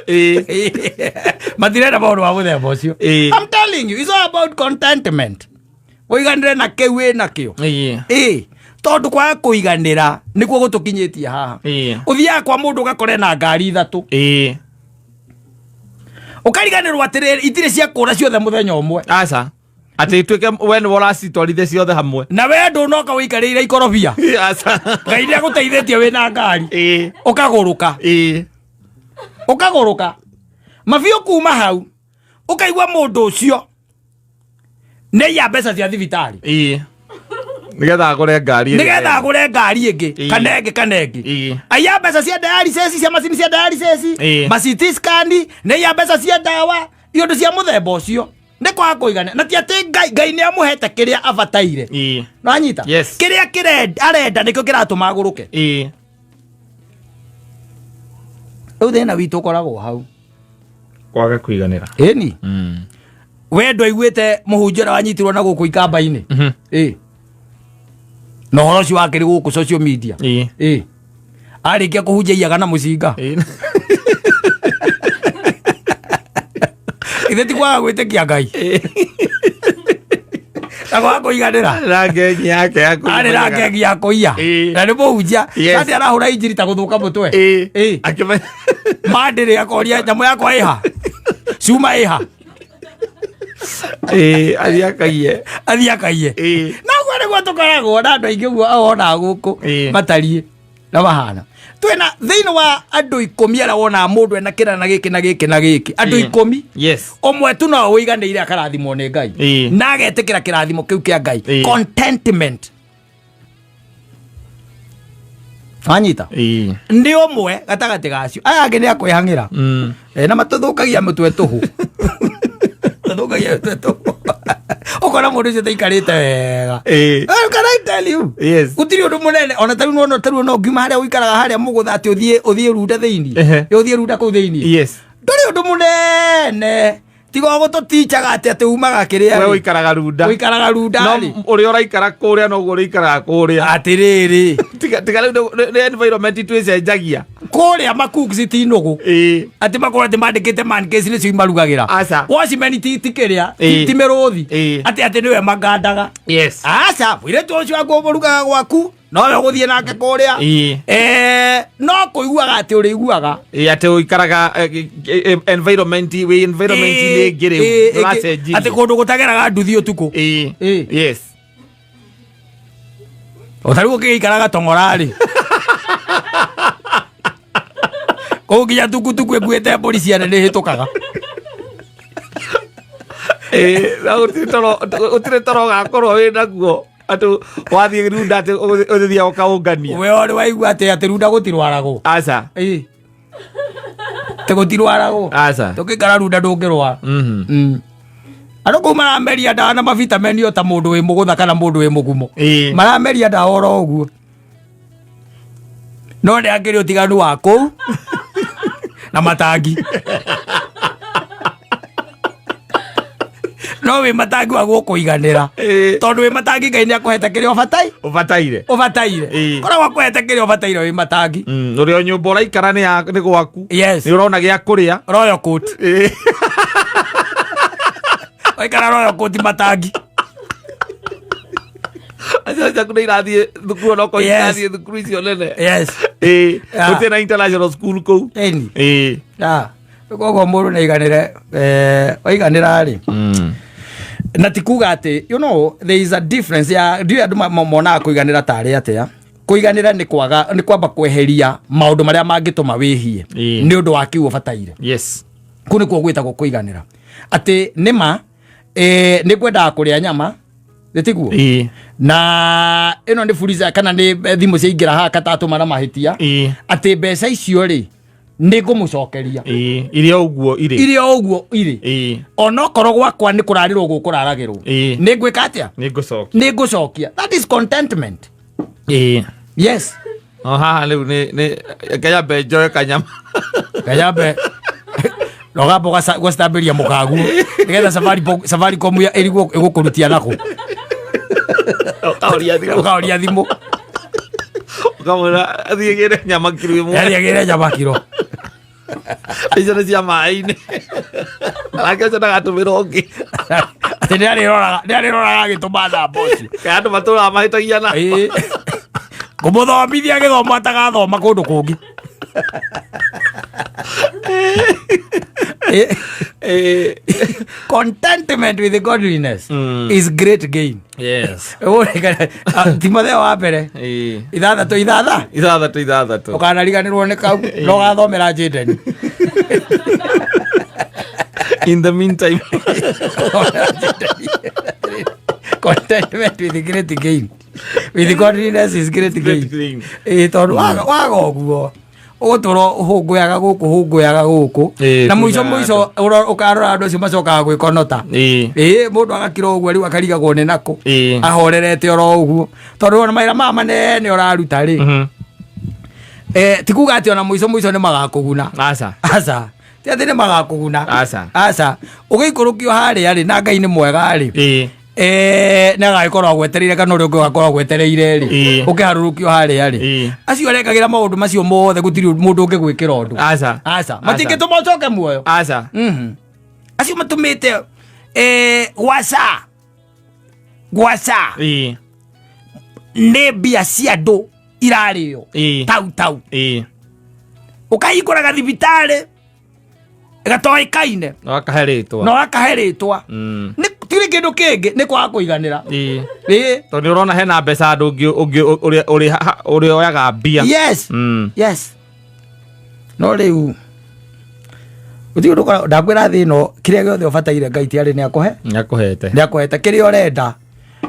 Matirenda maũndũ wa mũthemba ũcio. I'm telling you, it's all about contentment. Ũiganĩre na kĩu wĩnakĩo. Tondu kwa kuiganira nikuo gutukinyitie haha. Uthia kwa mundu gakore na ngari 3. Ukariganirwo atiriri itire cia kura ciothe muthenya umwe. Aca. Ati twike we ni woracitwarithia ciothe hamwe. Na we nduno ka wikarire ikorobia. Aca. Ngai nĩ agũteithĩtie wĩna ngari. Ukaguruka. Ukaguruka. Mafio kuma hau. Ukaigwa mundu ucio nĩ ya mbeca cia thibitari. Nigetha agure ngari ĩngĩ kanenge. Aya mbeca cia dialysis cia macini cia dialysis. Maciti scan nĩ ya mbeca cia dawa. Iondo cia muthemba ũcio. Nĩ kwa kũigana. Na ti atĩ Ngai nĩ amuhete kĩrĩa abataire. No anyita. Kĩrĩa arenda nĩkĩo kĩratũma agũrũke. Rĩu thĩna witũ ũkoragwo hau. Kwaga kũiganĩra. Ĩni. We ndũiguĩte mũhunjĩra wanyitirwo na gũkũ ikamba-inĩ. No horo cio wake gũkũ social media. Arĩkia kũhunjia na mũcinga. Ithe ti kwaga gwĩtĩkia Ngai. Na kwa kũiganĩra. Rangengi yake ya kũiya. Arĩ rangengi ya kũiya. Na nĩ mũhunjia. Kandi arahũra injiri ta gũthũka mũtwe. Mandĩrĩ akoria nyamũ yakwa ĩha. Cuma ĩha. Athiakaie. Na gwa tukoragwo na andũ aingĩ guo ona gũkũ matariĩ na mahana. Twena thĩinĩ wa andũ 10 arĩa wona mũndũ ena kĩrana gĩkĩ andũ 10. Yes. Omwe tu no ũiganĩire akarathimwo nĩ Ngai. Na agetĩkĩra kĩrathimo kĩu kĩa Ngai. Contentment. Anyita. Nĩ ũmwe gatagatĩ gacio. Aya angĩ nĩ akwĩhang'ĩra. Na matũthũkagia mũtwe tũhũ. Okona mũndũ ũcio taikarĩte wega. Can I tell you? Gũtirĩ ũndũ mũnene ona tarũ no ngiuma harĩa ũikaraga harĩa mũgũtha atĩ ũthiĩ runda thĩinĩ. Ũthiĩ runda kũu thĩinĩ. Ndũrĩ ũndũ mũnene. Tiga gũtũtichaga atĩ umaga kĩrĩa. We ũikaraga runda. No ũrĩa ũraikara kũrĩa no ũguo ũikaraga kũrĩa. Atĩrĩrĩ. Tiga rĩu environment twĩcenjagia. Kũrĩa makuku ti nũgũ. Atĩ makorwo atĩ mandĩkĩte man case nĩcio imarugagĩra. Wacimeni ti kĩrĩa. Ti mĩrũthi. Atĩ nĩwe magandaga. Aca mũirĩtu ũcio akũrugaga gwaku. No we gũthiĩ nake kũrĩa. No kũiguaga atĩ ũrĩiguaga. Atĩ ũikaraga environment nĩ ngĩrĩ. Atĩ kũndũ gũtageraga nduthi ũtukũ. Yes. Ũtarĩ gũkĩikaraga tong'ora-rĩ. Ko nginya tukutuku ekuete polisi ane hitukaga. Na utire toro gakorwo wina guo atu wathie runda ati uthia ukaungania. We ori waigua ati runda gutirwarago. Aca. Te gutirwarago. Aca. Tukikara runda ndungirwa. Ano ko marameria ndawa na mavitamini yo ta mundu wi mugutha kana mundu wi mugumo. Marameria ndawa oro uguo. No ndi akiri utiganu wako na matangi. No we matangi wa guko Iganira. Tondu we matangi Ngai ni akuhete kiri ubataire. Kora wakuhete kiri ubataire we matangi. Uri nyumba uraikara ni gwaku. Yes. Ni urona gia kuria. Royal coat. Waikara royal coat matangi. Acha kuna irathie thukuru no ko irathie thukuru icio nene. Yes. Utena international school ko. Eni. Kogo muru na Iganire Iganira ri. Na tikuga ati you know there is a difference ya ndio andu mona kuiganira tari atia kuiganira ni kwaga ni kwamba kweheria maundu maria mangituma wihie ni undu wa kiu bataire. Yes. Kuni kwa gwita kuiganira ati nima ni kwenda kuria nyama Tiguo. Na ino ni furiza kana ni thimu cia ingira ha katatu mara mahitia ati mbeca icio ri ni ngumucokeria irio uguo iri ono korwo gwakwa ni kurarirwo gukuraragirwo ni ngwika atia ni ngucokia. That is contentment. Yes. Aha leu ni kayambe joe kanyama kayambe rogapo gwastamberia mukagu nigetha safari komu ya erigwo igukurutia nako ukaoria thimu ukamwira athiegere nyama kiro imwe athiegere nyama kiro icio nĩ cia maĩ-inĩ nake ũcio ndagatũmĩra ũngĩ atĩ nĩarĩroraga agĩtũma namba ũcio kaĩ andũ matũraga mahĩtagiana ngũmũthomithia gĩthomo atagathoma kũndũ kũngĩ. Contentment with godliness is great gain. Yes. Timotheo wa mbere ithathatũ ukanariganĩrwo nĩ kau no gathomera Jaden. In the meantime contentment with great gain with godliness is great gain. Tondu waga ũguo utoro hungũyaga gũkũ na mũico ukarora andũ acio macokaga gwĩkonota mũndũ agakira ũguo rĩu akarigagwo nĩ nako ahorerete oro ũguo tondũ ona mawĩra maya manene ũraruta rĩ tikuga atĩ ona mũico nĩ magakũguna. Aca ti atĩ nĩ magakũguna. Aca ũgĩikũrũkio harĩa rĩ na Ngai nĩ mwega rĩ nagagĩkorwo agwetereire kana ũrĩa ũngĩ agakorwo agwetereire rĩ ũkĩharũrũkio harĩa rĩ acio arekagĩra maũndũ macio mothe gũtirĩ mũndũ ũngĩgwĩkĩra ũndũ. Aca matingĩtũma ũcoke muoyo. Acio matũmĩte gwaca nĩ mbia cia andũ irarĩo tau ũkahingũra gathibitarĩ gatoĩkaine no akahe rĩtwa tiri kindu kingi ni kwa kuiganira to ni urona hena mbeca andu uri oyaga mbia. Yes. Yes. No riu uthi undu ndakwira thi no kiria giothe ubataire Ngai ti ari ni akuhete kiria urenda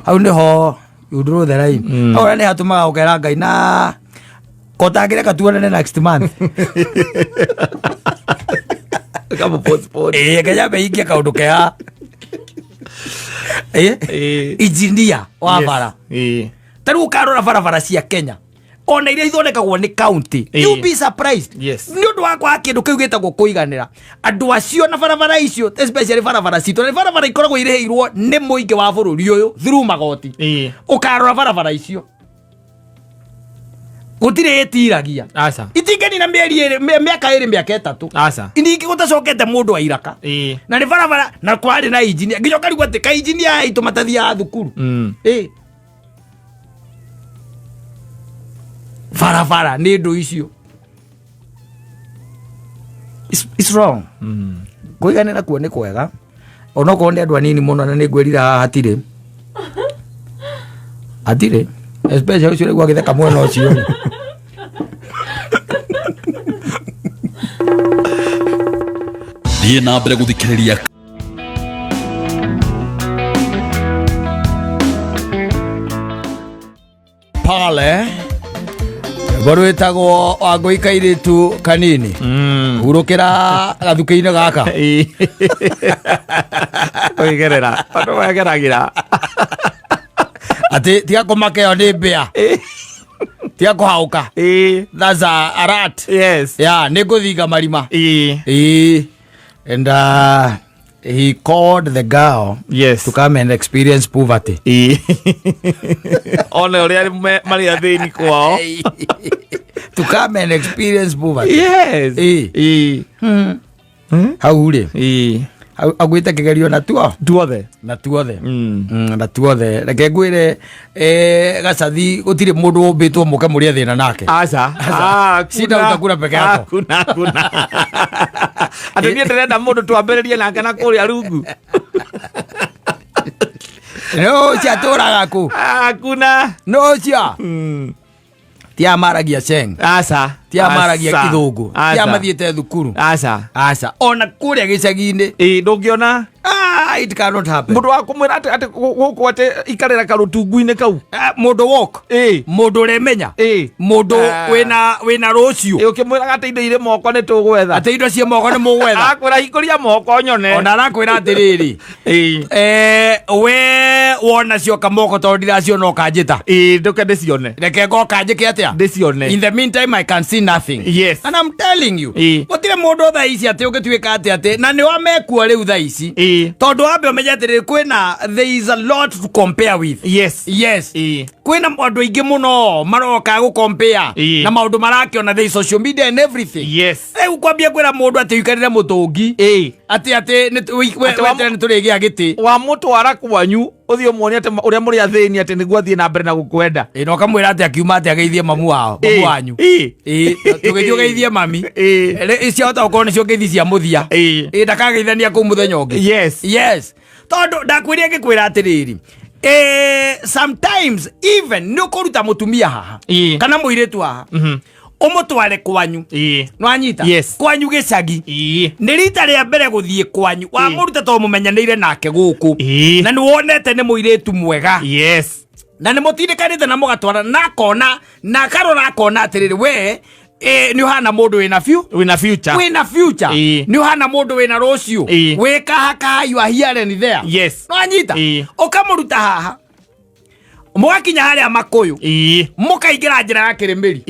hau niho you draw the line. Ora ni hatumaga ukera Ngai na kotagire katuane next month kama postpone kaya beikia kaundu kea engineer wa bara taru ukarora barabara cia Kenya ona iria ithondekagwo ni county. You be surprised. Yes. Ni undu wa kwa kindu kiu gitagwo kuiganira andu acio na barabara icio especially barabara citu na barabara ikoragwo ireheirwo ni muingi wa bururi uyu through magoti ukarora barabara icio gutire etiragia. Aca itingeni na miaka iri miaka etatu. Aca indingi gutacokete mundu airaka na ni barabara na kwari na engineer nginya karigu ati ka engineer itu matathia thukuru barabara ni ndu icio it's wrong. Kuiganira kuo ni kwega ona ko ndi andu anini muno na ni ngwirira atire especially ucio gwa githeka mwena ucio thiĩ na mbere gũthikĩrĩria pale Borwetagwo Wangoika Airitu kanini urukira gathuke-inĩ gaka oigerera andu wageragira ati tiga kumakeo ni mbia tiga kuhauka that's a rat. Yes, yeah, ninguthinga marima and he called the girl, yes, to come and experience poverty. Ona uri mari athini kwao to come and experience poverty. Yes. How ri agwite kigerio na tuothe na tuothe reke ngwire gacathi gutire mundu umbitwo muke muri thina nake aca sida utakura peke yako kuna ati ni ndenda mundu twambiririe nake na kuria rungu no cia turaga ku kuna no cia tia maragia ceng aca tia maragia kithungu tia mathiete thukuru aca ona kuria gicagi-ini ndungiona it cannot happen. Mundu wa kumwira ati guku ati ikarira karutungu-ini kau mundu walk mundu remenya mundu wina rucio ukimwira ati indo ire moko ni tugwetha ati indo cia moko ni mugwetha akwira hikuria moko nyone ona arakwira atiriri we wona cio kamoko to ndiracio no kanjita nduke ndicione reke ngo kanjike atia ndicione. In the meantime I can see nothing. Yes, and I'm telling you gutire mundu tha ici ati ugituika ati na ni wa mekua riu tha ici tondu wambe umenye atiri kwina there is a lot to compare with. Yes kwina maundu aingi muno maroka gu compare na maundu marakiona the social media and everything. Riu kwambia kwira mundu ati ukarire mutungi ati ni turigia giti wa mutwara kwanyu uthio muone ati uria muri athini ati niguo athie na mbere na gukwenda no kamwira ati akiuma ati ageithie mamu wanyu tugithio geithie mami icio hota ukorwo nicio ngeithi cia muthia ndakageithania kuu muthenya ungi. Yes tondu ndakwiria ngikwira atiriri sometimes even ni ukuruta mutumia haha kana muiritu haha umutware kwanyu no anyita kwanyu gicagi ni rita ria mbere guthie kwanyu wa muruta to mumenyanire nake guku na ni wonete ni muiritu mwega na ni mutindikanite na mugatwara na kona na karora kona atiriri we ni hana mundu wina future ni hana mundu wina rucio we kahaka you are here and there no anyita ukamuruta haha mugakinya haria makuyu mukaingira njira ya kirimiri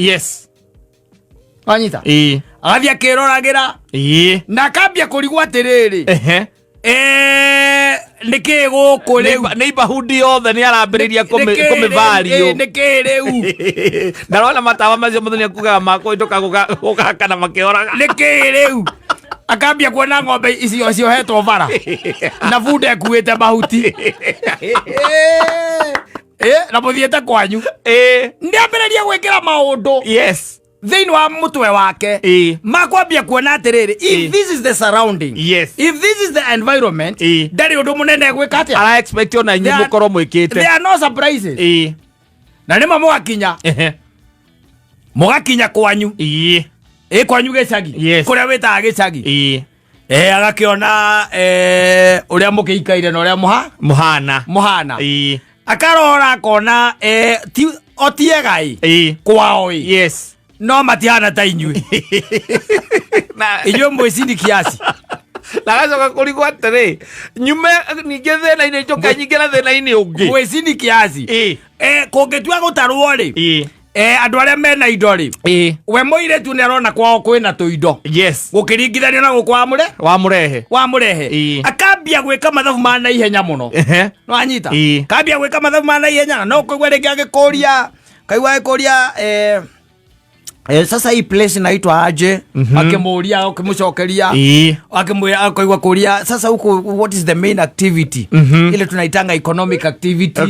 anyita agathia kiroragira na kambia kurigwa atiriri niki guku riu neighborhood yothe ni arambiriria kumivario niki riu ndarona matawa macio muthenya kugaga mako itoka gukakana makioraga niki riu akambia kuona ng'ombe icio ciohetwo bara na bunda ekuite mahuti na muthiete kwanyu ndiambiriria gwikira maundu thini wa mutwe wake makwambia kuona atiriri if this is the surrounding if this is the environment ndari undu munene gwika atia ara expect ona inyi mukorwo mwikite there are no surprises na nima mugakinya kwanyu kwanyu gicagi kuria witaga gicagi agakiona uria mukiikaire na uria muhana akarora akona otiegai kwao no matihana ta inyui inyui mwicindi kiasi nagacoka kurigwo atiri nyume ninge thina-ini njoka nyingĩra thina-ini ungi mwicindi kiasi kungitua gutarwo ri andu aria mena indo ri we muiritu ni arona kwao kwina tuindo gukiringithanio na gukwa wamurehe akambia gwika mathabu ma na ihenya muno no anyita akambia gwika mathabu ma na ihenya no kuigwa ringi agikuria kaigwa ikuria sasa hii place inaitwa aje akimuria ukimucokeria akimwira akaigwa kuria sasa huko what is the main activity ile tunaitanga economic activity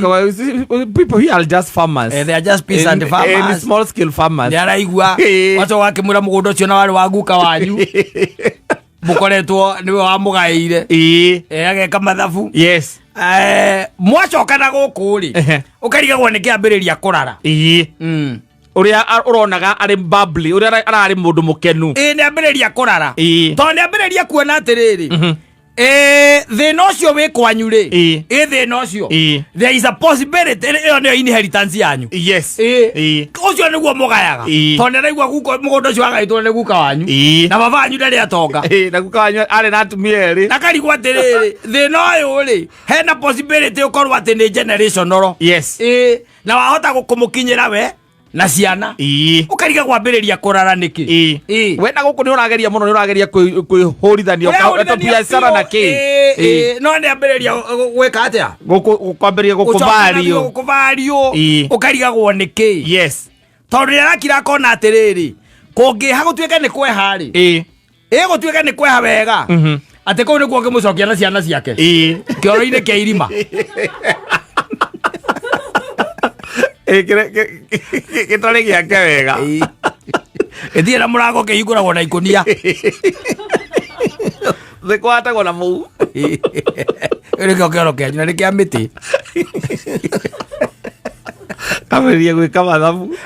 people here are just farmers they are just peasant farmers and small scale farmers they are igwa wacho wakimura mugundo cio na wari waguka wanyu mukoretwo niwe wamugaire ageka mathabu mwacokana guku ri ukarigagwo ni kiambiriria kurara uria uronaga ari bubbly uria arari mundu mukenu ni ambiriria kurara to ni ambiriria kuona atiriri thina ucio wi kwanyu ri thina ucio there is a possibility iyo ni inheritance yanyu yes ucio niguo mugayaga to ni raigua guko mugunda ucio agaitwo ni guka wanyu na baba wanyu ndari atonga na guka wanyu ari na atumia ri na karigwa atiriri thina uyu ri hena possibility ukorwa ati ni generational yes na wahota gukumukinyira we na ciana ukariga kwambiriria kurara niki we na guku ni urageria muno ni urageria kwihurithania to biashara na ki no ni ambiriria gwika atia guku kwambiria gukuvario ukariga gwo niki yes tondu rirakira kona atiriri kungiha gutuike ni kweha ri gutuike ni kweha wega ati kuu ni kuo ngimucokia na ciana ciake kioro-ini kia irima gitore giake wega ithie na murango kihinguragwo na ikunia thikwatagwo na muu rikio kioro kianyu na rikia miti kameria gwika mathabu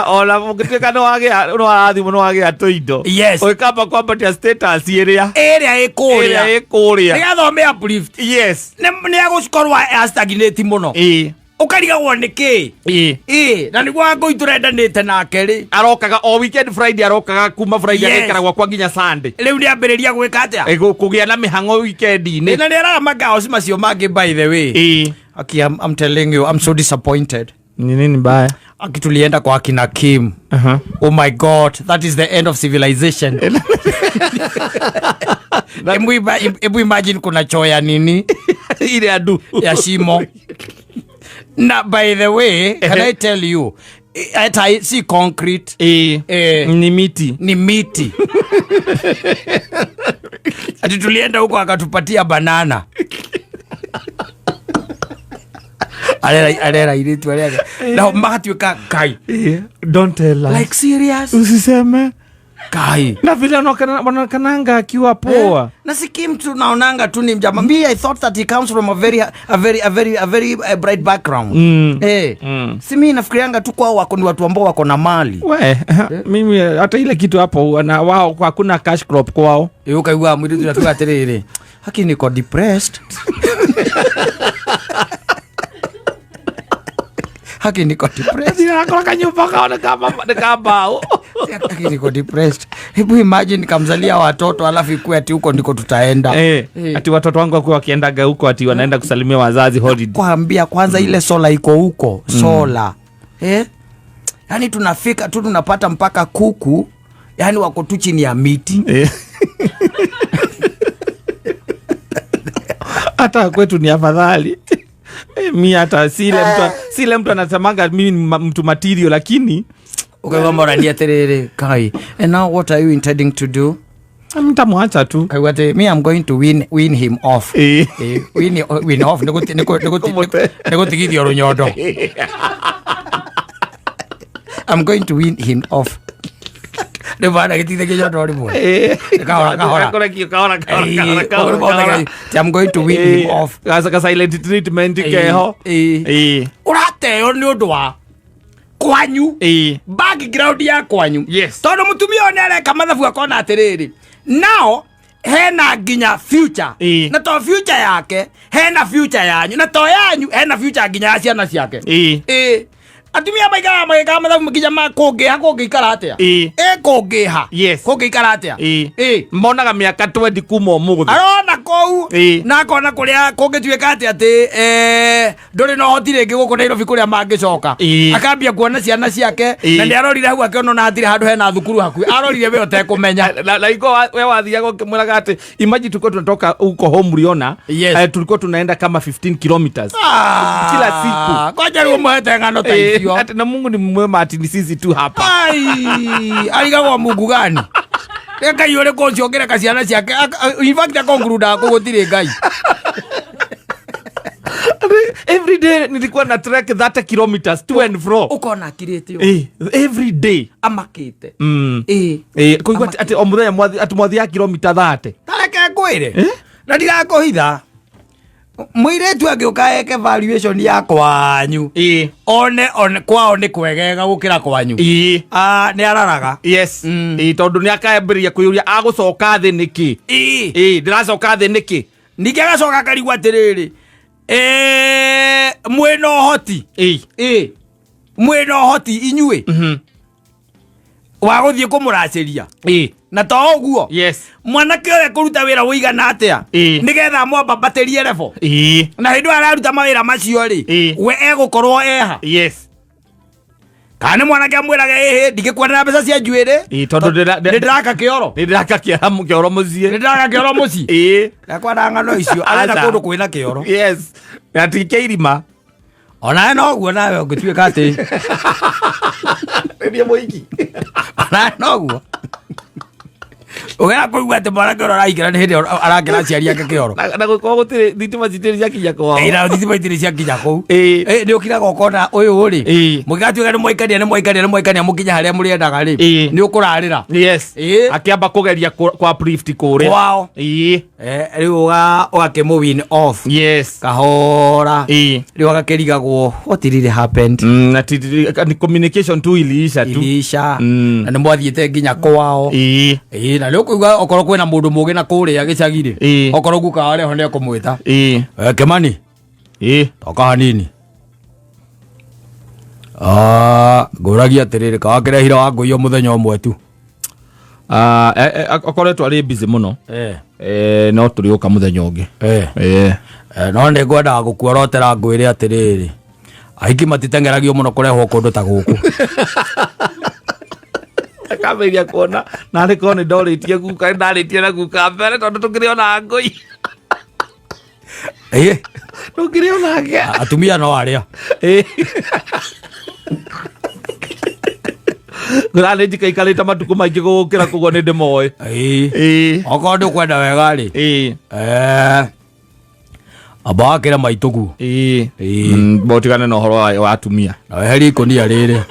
ona mungituika no wagia tuindo ukamba kwambatia status iria ikuria nigathome uplift yes ni agukorwa stagnate muno ukarigagwo niki na niguo ngui turendanite nake ri arokaga o weekend Friday arokaga kuma Friday agekeragwo kwa nginya Sunday riu ni ambiriria gwika atia kugia na mihango weekend-ini na ni aramaga macio mangi by the way I'm telling you I'm so disappointed. Nini mbaya? Akitulienda kwa akina Kim. Oh my God, that is the end of civilization. Ebu imagine kuna choya nini ile adu ya shimo. Na by the way, can I tell you, I see concrete ni miti. Atitulienda huko akatupatia banana. Alera Airitu alera. Na magatuika kai. Don't tell us. Like serious? Usiseme kai. Na vile wanakananga akiwa poa. Na si Kim tu naonanga tu ni mjama. Me I thought that he comes from a very bright background. Si mimi nafikirianga tu kwao wako ni watu ambao wako na mali. Mimi hata ile kitu hapo na wao hakuna cash crop kwao. Ukaigua mwili tunafika atiriri. Haki niko depressed. Haki niko depressed. Nakora kanyumba kaona kama Haki niko depressed. Hebu imagine kamzalia watoto alafu ikuwe ati huko ndiko tutaenda. Ati watoto wangu wakiwa wakiendaga huko ati wanaenda kusalimia wazazi holiday. Kuambia kwanza ile sola iko huko. Sola. Yani tunafika tu tunapata mpaka kuku. Yani wako tu chini ya miti. Hata kwetu ni afadhali. Mi hata sile mtu anasemanga mimi ni mtu material lakini ukagomora ni aterere kai. And now what are you intending to do? Mtamwacha tu. Kai wate me I'm going to win him off. Win off nego tigithio runyondo. I'm going to win him off. Devana kitinde ke jodo ri mo. Kahora. I'm going to win him off. Asa silent treatment keho. Urate ni undu wa kwanyu. Background ya kwanyu. Yes. Tondu mutumia one areka mathabu akona atiriri. Now hena nginya future. Na to future yake hena future yanyu. Na to yanyu hena future nginya ya ciana ciake. Atumia maiga mathabu mkijama koge ikara atia. Kogeha. Yes. Koge ikara atia. Monaga miaka 20 kuma umuthi. Arona kou. Na kona kuria koge tuika atia ati ndori no hoti ringi guko Nairobi kuria mangicoka. Akambia kuona ciana ciake na ni arorire hau akiona na atire handu hena thukuru haku. Arorire we otekumenya. Na iko we wathiaga kimwiraga ati imagine tulikuwa tunatoka huko Homuriona. Tulikuwa tunaenda kama 15 kilometers. Kila siku. Ngoja ruo mwete ngano tai. Ati na Mungu ni mwema ati ni sisi tu hapa. Aligawa Mungu gani? Eka yore konsiongera kasiana ciake. In fact akongruda kugutire ngai. Every day nilikuwa na trek 30 kilometers to and fro. Uko na kirete yo. Every day amakite. Kuigwa ati omuthenya ati mwathia kilomita 30. Tareke kwire. Na ndigakuhitha. Muiretu agioka eke valuation ya kwanyu. One kwao ni kwegega gukira kwanyu. Ni araraga. Yes. Tondu ni akaemberia kuyuria agucoka thi niki. Ndiracoka thi niki. Niki agacoka karigwa atiriri. Mwena hoti. Mwena hoti inyue. Wa guthie kumuraciria. Na to oguo. Yes. Mwanake ore kuruta wira uigana atia. Nigetha mwamba baterie level. Na hindu araruta mawira macio ri. We egukorwo eha. Yes. Kana mwanake amwiraga ndigikwana mbeca cia njuire. Tondu ndiraka kioro. Ndiraka kioro mucie. Ndiraka kioro mucie. Nakwana ngano icio arenda kundu kwina kioro. Yes. Atike irima. Ona no guo nawe ungituika ati. Ndio moiki. Ona no guo. Ogera kuigua ati mwanake ora araikira ni hindi arakira aciari ake kioro. Na gukorwo gutiri thitima citiri cia kinya kwao. Ira thitima itiri cia kinya kou. Ni ukira gokona uyu ri. Mugatuika ni mwaikania mukinya haria muriendaga ri. Ni ukurarira. Yes. Akiamba kugeria kwa priest kuri. Wow. Riu ugakimuwin off. Yes. Kahora. Riu agakirigagwo what really happened. Na communication tu iliisha tu. Na ni mwathiete nginya kwao. Na leo kuigua okoro kwena mundu mugi na kuria gicagire. Okoro guka wale honde kumwita. Kemani. Toka hanini. Goragia atiriri ka kirehira wa nguyo muthenya umwe tu. Okoretwo ari busy muno. No turi uka muthenya ungi. No ndi ngwenda gukuorotera ngwire atiriri. Aiki matitengeragio muno kurehwo kundu ta guku. Akameria kuona nari kone ndoritie guka ndaritie na guka mbere tondu tukiriona ngui. Tukiriona nge atumia no aria. Ngurane njikaikarite matuku maingi gukira kugo ni ndimoe. Okorwo ndukwenda wega ri. Abakira maitugu. Botigane no horo wa atumia. Na heri konia riri.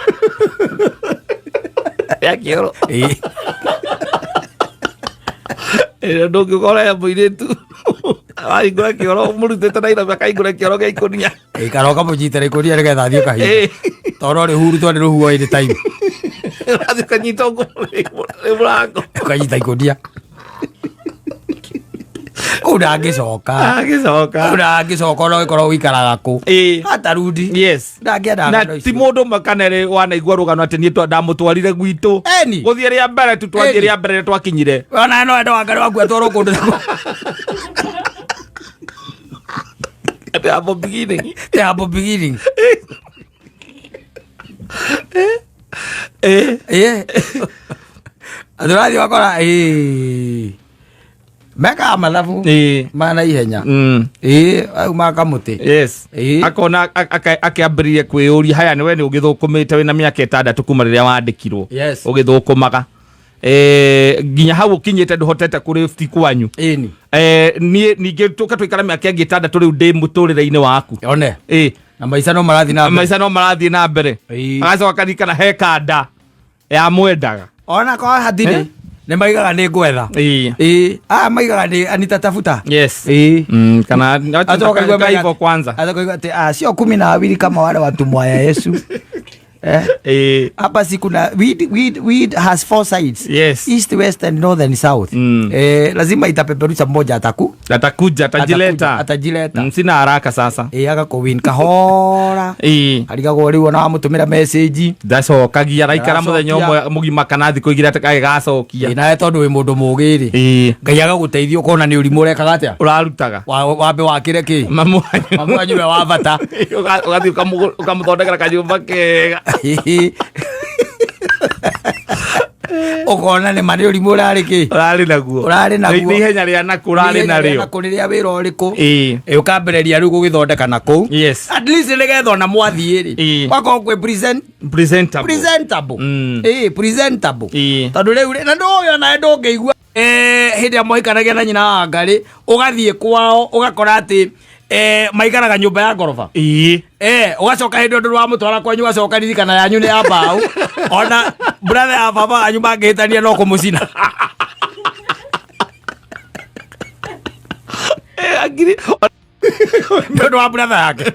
Ya kioro. Ndoki ukora ya Airitu. Aigura kioro murutete na ira bakaigura kioro gia ikonia. Karoka mujitera ikonia nigetha athie kahinda. Toro ri huru twende ruhuo ile time. Athi kanyita ngo murango. Kanyita ikonia. Udagicoka no ikoro wikaraga ku atarudi. Yes. Na ti mundu makanere wanaigua rugano ati ni ndamutwarire gwitu guthie ria mbere tu twathie ria mbere twakinyire ona no endo wangari waku atwaro kundu at the beginning. Adoradi wakora meka mathabu mana ihenya au makamuti. Yes. Akona akiambirie kwiyuria haya ni we ni ugithukumite wina miaka 6 kuma riria wandikirwo ugithukumaga ginya hau ukinyite nduhotete kuri fiti kwanyu. Ni ninge tuka twikara miaka 6 riu ndi muturire-ini waku one na maisha no marathi na mbere agacoka kana hekanda ya mwendaga ona kwa hadine. Ne maigaga ni gwetha. Maigaga ni anita tafuta. Yes. Kana atoka hivyo kwanza. Atoka ati sio 12 kama wale watu mwaya Yesu. Hapa si kuna weed has 4 sides. Yes. East, west and north and south. Lazima itapeperusha mmoja atakuja atajileta. Sina haraka sasa. Agakowin kahora. Aligago riwo na mutumira message. Ndacokagia raikara muthenya umwe mugima kana thiku igira atagacokia. Na tondu wi mundu mugiri. Ngai agaguteithio kona ni urimu rekaga atia. Urarutaga. Wambe wakire ki? Mamu anyu we wabata. Ugathi ukamuthondekera kanyumba kega. Okona ni mari urimu urari ki? Urari naguo. Ni ihenya ria naku urari nario. Naku riria wira uriku. Ukambereria riu gugithondeka naku. Yes. At least nigetha na mwathie ri. Wako kwe presentable. Presentable. Tondu riu na ndoyo na ndongeigua hindi ya moikanagia na nyina wa ngari ugathie kwao ugakora ati maikaraga nyumba ya gorofa. Ugacoka hindi ndu wa mutwara kwanyu ugacoka ririkana yanyu ni ya mbao. Ona brother ya baba anyu mangihitania no kumucina. Ndio wa brother yake.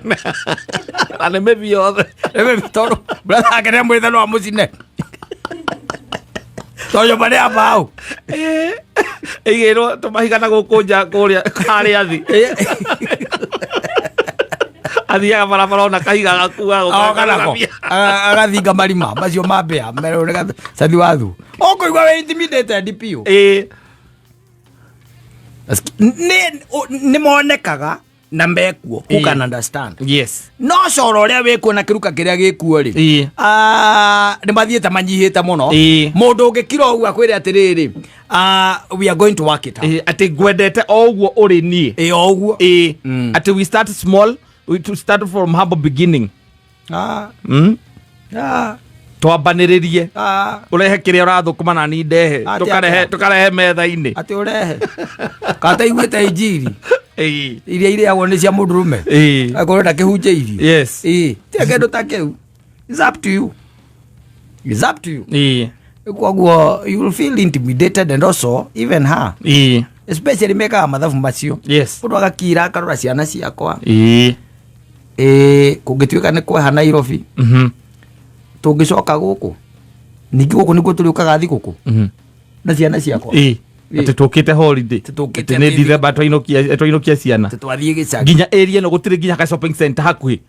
Ane maybe yothe. Eme toro. Brother yake ne mwitha no amucine. Toyo bale abao. Igero tumahigana gukunja kuria kari athi. Athiaga barabara ona kahiga gakua kanako agathinga marima macio mambea merorega sathi wathu okoigua we intimidated DPO ni monekaga na mbekuo who can understand. Yes. No coro uria wikuo na kiruka kiria gikuo ri ni mathiete manyihite muno mundu ungikira uguo akwire atiriri we are going to work it out ati gwendete o uguo uri nie oguo ati we start small. We to start from humble beginning. Twambaniririe. Urehe kiria urathukuma na ni ndehe. Tukarehe metha-ini. Ati urehe. Kata igwete injiri. Iria iriagwo ni cia mundurume. Akorwo ndakihunjia irio. Yes. Tia kindu ta kiu. It's up to you. It's up to you. Kwaguo you will feel intimidated and also even her. Especially meka mathabu macio. Yes. Mundu agakira akarora ciana ciakwa. Kungituika ni kweha Nairobi. Tungicoka guku. Ningi guku niguo turiukaga thiguku. Na ciana ciakwa. Ati tukite holiday. Ati ni December twainokia ciana. Twathie gicagi. Nginya area no gutire nginya ka shopping center hakuhi.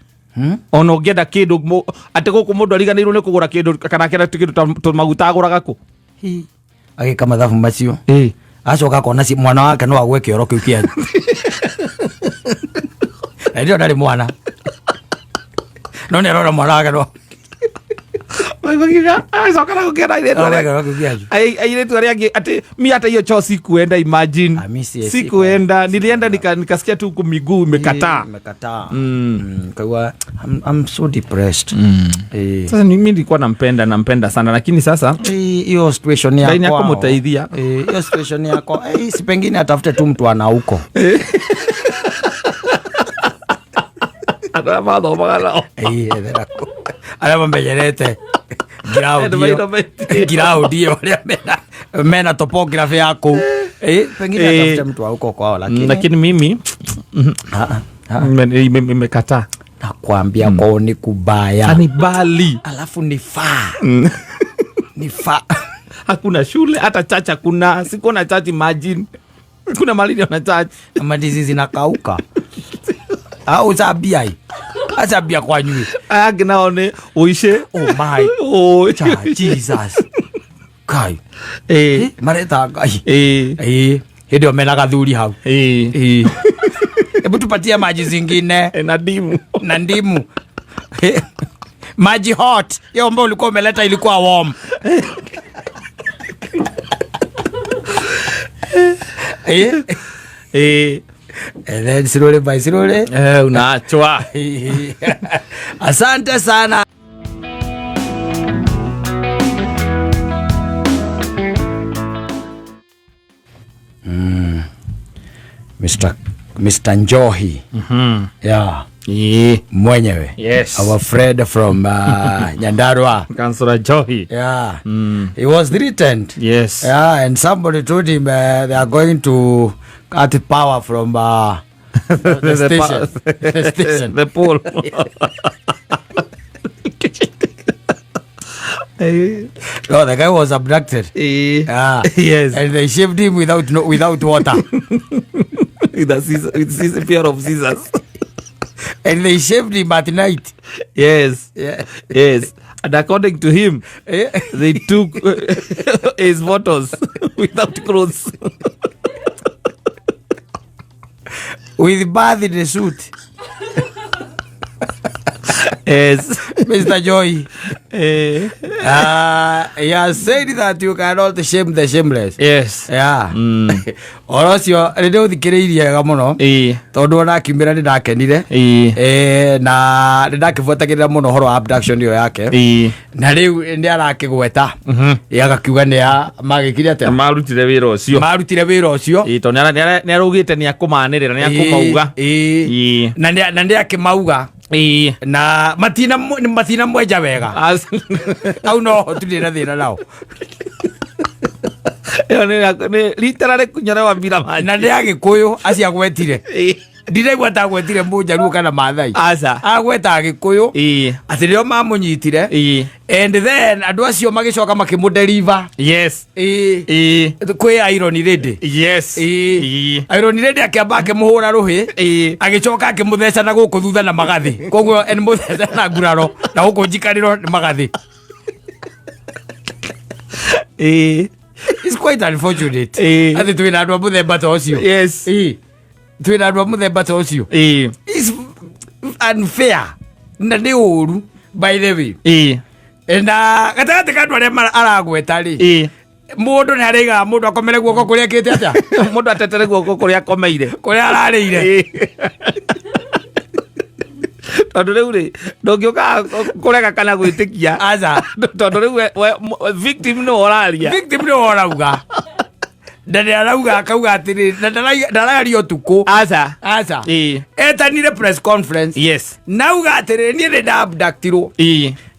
Ona ungienda kindu ati guku mundu ariganirwo ni kugura kindu kana kira kindu maguta aguraga ku. Agika mathabu macio. Acoka kona mwana wake no agwe kioro kiu kianyu. Ndio ndari mwana. No ne rora mwana wake no. Wagiga acoka na kugera ile ndo. Airitu aria ati mi hata hiyo choo sikuenda imagine. Sikuenda nilienda nikasikia tu miguu imekataa. Kwa I'm so depressed. Sasa mimi nilikuwa nampenda sana lakini sasa hiyo situation yako. Ndani yako mtaidhia. Hiyo situation yako si pengine atafute tu mtu ana huko. Ada mado magala. Ala mbelelete. Girao dio mena topography yako. Pengine atafute mtu wa huko kwao lakini mimi nimekataa. Nakwambia kwao ni kubaya. Ni bali. Alafu ni faa. Ni faa. Hakuna shule hata chacha kuna siko na chachi imagine. Kuna malini na chachi. Madizi zinakauka. Au zabia. Azabia kwa nyui. Agnaone uishe. Oh my. Oh Jesus. Kai. Mareta kai. Ndio menaga thuri hau. Hebu tupatie maji zingine. Na ndimu. Maji hot. Hiyo ambayo ulikuwa umeleta ilikuwa warm. And then slowly by slowly. Unaachwa. Asante sana. Mr. Njohi. Yeah. Mwenyewe. Yes. Our friend from Nyandarua. Councillor Njohi. Yeah. He was threatened. Yes. Yeah, and somebody told him they are going to cut power from the station. The pole. No, the guy was abducted. Yes. And they shaved him without water. With pair of scissors. And they shaved him at night. Yes. Yeah. Yes. And according to him, they took his photos without clothes. With bath in the suit. Yes. Mr. Joy. He has said that you cannot shame the shameless. Yes. Yeah. Orosio ndio thikiriria muno. Tondu ona kimira ni ndakenire. Na ndakifuatagirira muno horo abduction yo yake. Na riu ndi arakigweta. Agakiuga ni magikire ate. Marutire wira ucio. To ni arugite ni akumanirira ni akumauga. Na ndi akimauga. Na matina mweja wega. Au no tulira thira nao. Ni literally kunyara wa bila maji. Na ndi agikuyu acia gwetire. ndiraigua ta gwetire Mũjaruo kana Maathai Aca. agweta Gĩkũyũ atĩ rĩo mamũnyitire and then andũ acio magĩcoka makĩmũdeliver kwĩ irony rĩndĩ irony rĩndĩ akĩamba akĩmũhũra rũhĩ agĩcoka akĩmũtheca na gũkũ thutha na magathĩ koguo nĩ mũtheca na nguraro na gũkũ njikarĩro nĩ magathĩ. It's quite unfortunate. Atĩ twĩna andũ a mũthemba ta ũcio. Twĩna andũ a mũthemba ta ũcio. It's unfair na nĩ ũru by the way. Na gatagatĩ ka andũ arĩa aragweta rĩ mũndũ nĩ araigaga mũndũ akomere guoko kũrĩa akĩte atĩa mũndũ atetere guoko kũrĩa akomeire kũrĩa ararĩire. Tondũ rĩu rĩ ndũngĩũka kũrega kana gwĩtĩkia aca tondũ rĩu victim nĩ ũraria ũrauga na nĩ arauga akauga atĩrĩ ndararia ũtukũ aca etanire press conference nauga atĩrĩ niĩ nĩ ndabductirwo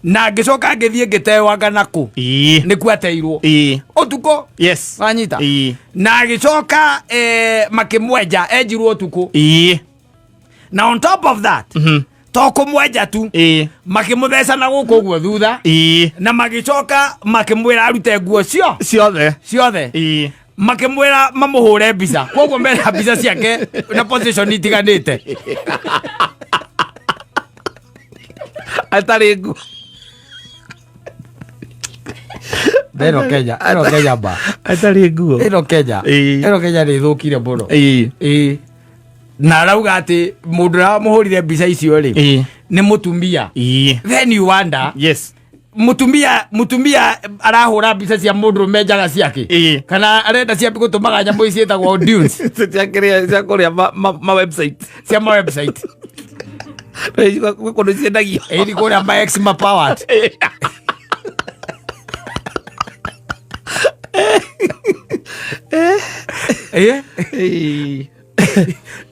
na ngĩcoka ngĩthiĩ ngĩtewanga nakũ nĩkuo ateirwo ũtukũ wanyita na agĩcoka makĩmwenja enjirwo ũtukũ na on top of that to kũmwenja tu makĩmũtheca na gũkũ ũguo thutha na magĩcoka makĩmwĩra arute nguo ciothe makĩmwĩra mamũhũre mbica koguo mena mbica ciake na position itiganĩte atarĩ nguo. Ĩno Kenya ba atarĩ nguo ĩno Kenya nĩ ĩthũkire mũno na arauga atĩ mũndũ ũrĩa mũhũrire mbica icio rĩ nĩ mũtumia. Then you wonder mũtumia arahũra mbica cia mũndũrũme njaga ciake kana arenda ciambi gũtũmaga nyamũ ici ciĩtagwo dunes cia kũrĩa ma-website cia ma-website kũndũ ciendagio ĩni kũrĩa ma-ex ma-powered.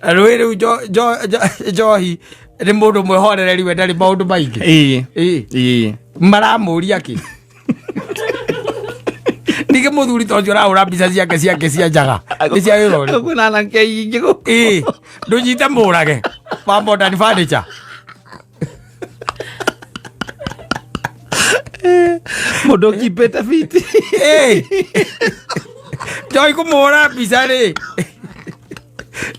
Rũĩ rĩu Njohi nĩ mũndũ mwĩhorereri we ndarĩ maũndũ maingĩ maramũria kĩ ningĩ mũthuri ta ũcio ũrahũra mbica ciake cia njaga nĩ cia wĩra ũrĩkũ? Kwĩna anake aingĩ ndũnyite mũrage wa modern furniture. mũndũ ũkipĩte biti Njohi kũmũhũra mbica rĩ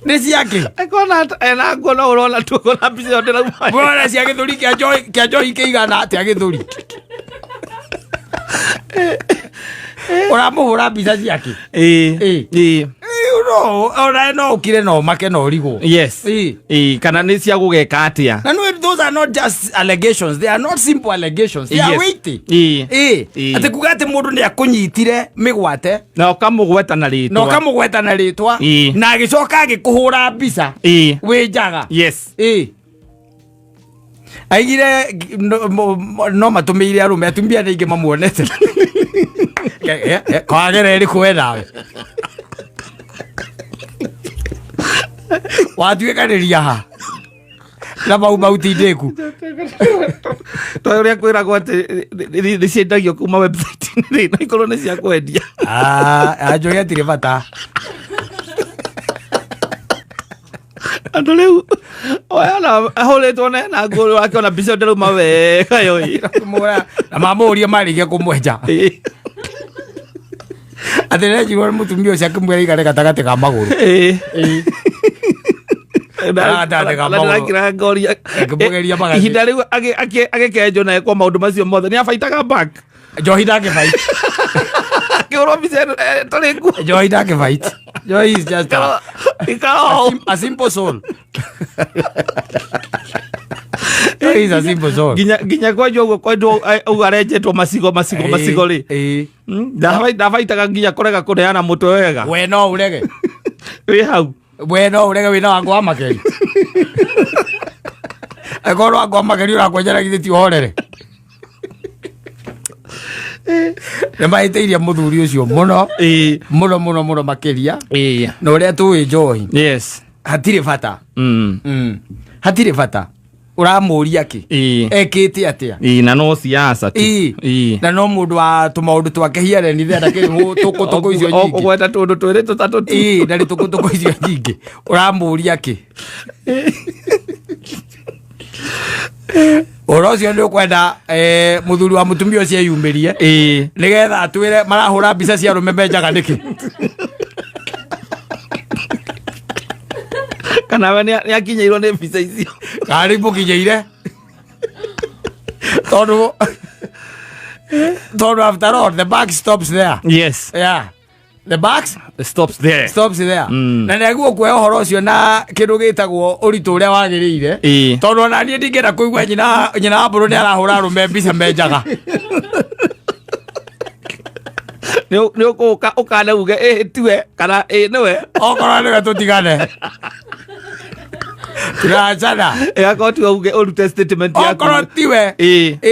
nĩ ciake akona ena nguo no ũrona tu ũkona mbica ĩyo ndĩrauma bora cia gĩthũri kĩa Njohi kĩigana atĩa gĩthũri ũramũhũra mbica ciake no ũkire no make no ũrigwo kana nĩ cia gũgeka atĩa na those are not just allegations, they are not simple allegations, they are weighty. Atĩ kuga atĩ mũndũ nĩ akũnyitire mĩgwate na ũkamũgweta na rĩtwa na agĩcoka agĩkũhũra mbica wĩ njaga aigire no matũmĩire arũme atumia nĩ aingĩ mamuonete kwagera ĩrĩkũ we nawe watuĩkanĩria ha na mau tindĩku to ũrĩa kwĩragwo atĩ nĩ ciendagio kuma website-inĩ na ikorwo nĩ cia kwendia Njohi atirĩ bata andũ rĩu oyana ahũrĩtwo na nguo wake ona mbica ndĩrauma wega na mamũũria marĩkia kũmwenja atĩ nenjirwo nĩ mũtumia ũcio akĩmwĩra igare gatagatĩ ka magũrũ ihinda rĩu agĩkenjwo na ekwo maũndũ macio mothe nĩ abaitaga back. Njohi ndangĩbite akĩhũrwo mbica tarĩ nguo. Njohi ndangĩbite. Njohi is just a simple soul. Njohi is a simple soul. Nginya kwenjwo ũguo kwendwo arenjetwo macigo rĩ ndabaitaga nginya kũrega kũneana mũtwe wega. We no ũrege wĩ hau wĩna wangu wa makeri akorwo wangu wa makeri ũrakwenjera githĩ ti ũhorere nĩ mahĩtĩirie mũthuri ũcio mũno makĩria na ũrĩa tũĩ Njohi hatirĩ bata uramuria ki ekite atia na no siasa tu na no mundu wa tumaundu twake hiare ni thenda ke tuko icio nyingi ogweta tundu twire tutatu tu na ri tuko icio nyingi uramuria ki Orocio ndio kwenda muthuri wa mutumia ucio yumirie nigetha atwire marahura mbica cia rume menjaga niki kana we ni akinyeirwo ni mbica icio karibu kinyeire todo after all the back stops there. Yes, yeah, the back stops there na neguo kwe horo cio na kindu gitagwo uritu uria wagirire tondu na nie ndingera kuigwa nyina mburu ni arahura rume mbica menjaga ni ukana uge tiwe kana niwe okora niwe tutigane Trajana akoti uge urute statement yako okora tiwe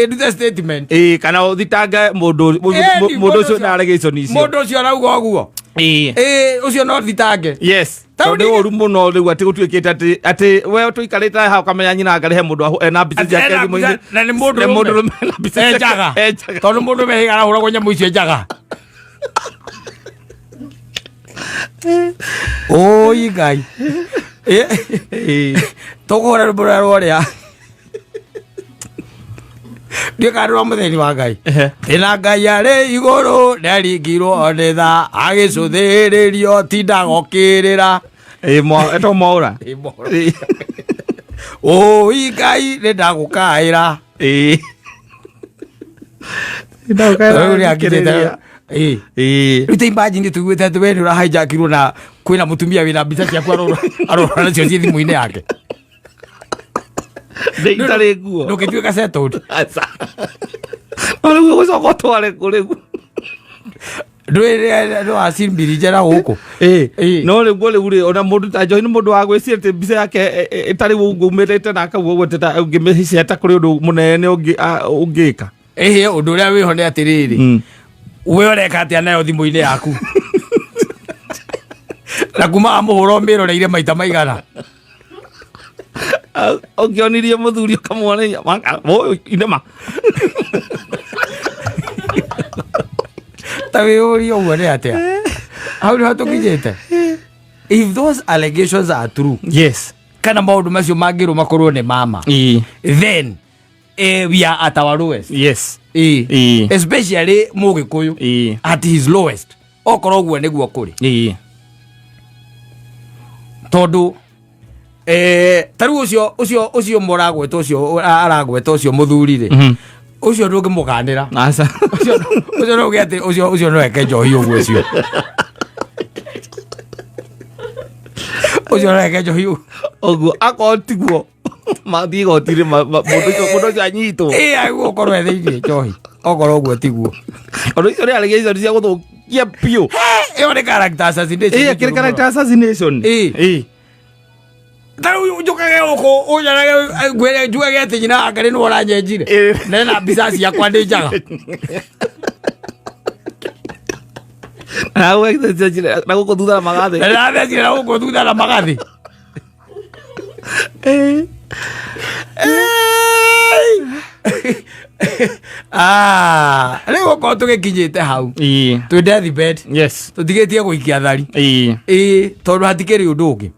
ndute statement kana uthitanga mundu ucio na allegation icio mundu ucio arauga uguo ucio no thitange. Yes, tondu uru muno riu ati gutuikite ati we tuikarite ha ukamenya nyina ngarihe mundu ena mbica ciake thimo-ini na ni mundu na mbica njaga tondu mundu we arahura kwa nyamu icio njaga oi gai togora rubura roria ndio karwa mutheni wa ngai ina ngai ari iguru ndaringirwo ndetha agicuthiririo tindagokirira eto maura oi ngai ndagukaira ndagukaira rute imagine tuguite ati we ura hijackirwo na kwina mutumia wina mbica ciaku arora nacio ci thimu-ini yake nditari nguo ndukituika settled ole guo gucoka tware kurigu ndwire asimbiri njera guku no riguo ri ona mundu ta Joy ni mundu wa gwicira ati mbica yake itari gugumirite na akaguo gweteta ungimiceta kuri undu munene ungika undu uria wiho ni atiriri we oreka atia nayo thimu-ini yaku na kuma amuhura miroreire maita maigana ukionirie muthuri ukamwona inema tawi uri uguo ni atia how do tukinyite if those allegations are true. Yes, kana maundu macio mangiru makorwo ni mama then we are at our lowest. Yes, especially mugikuyu at his lowest okoro guo niguo kuri tondu taru ucio moragweta ucio aragweta ucio muthuri ri ucio ndungimuganira asa ucio no gete ucio no eke Njohi uguo ucio no eke Njohi uguo akotiguo mathi gotire mundu ucio anyitwo aguo korwo ethirie Njohi okoro guo tiguo ondu icio ri allegation cia guthukia pio ni character assassination kire character assassination taru njukage uko ujarage gwere njugage ati nyina ngari no ranyenjire na mbica ciakwa ndi njaga na guko thutha na magathi na guko thutha na magathi riu ko tugikinyite hau twi deathbed. Yes, tutigitie guikia thari tondu hatikiri undu ungi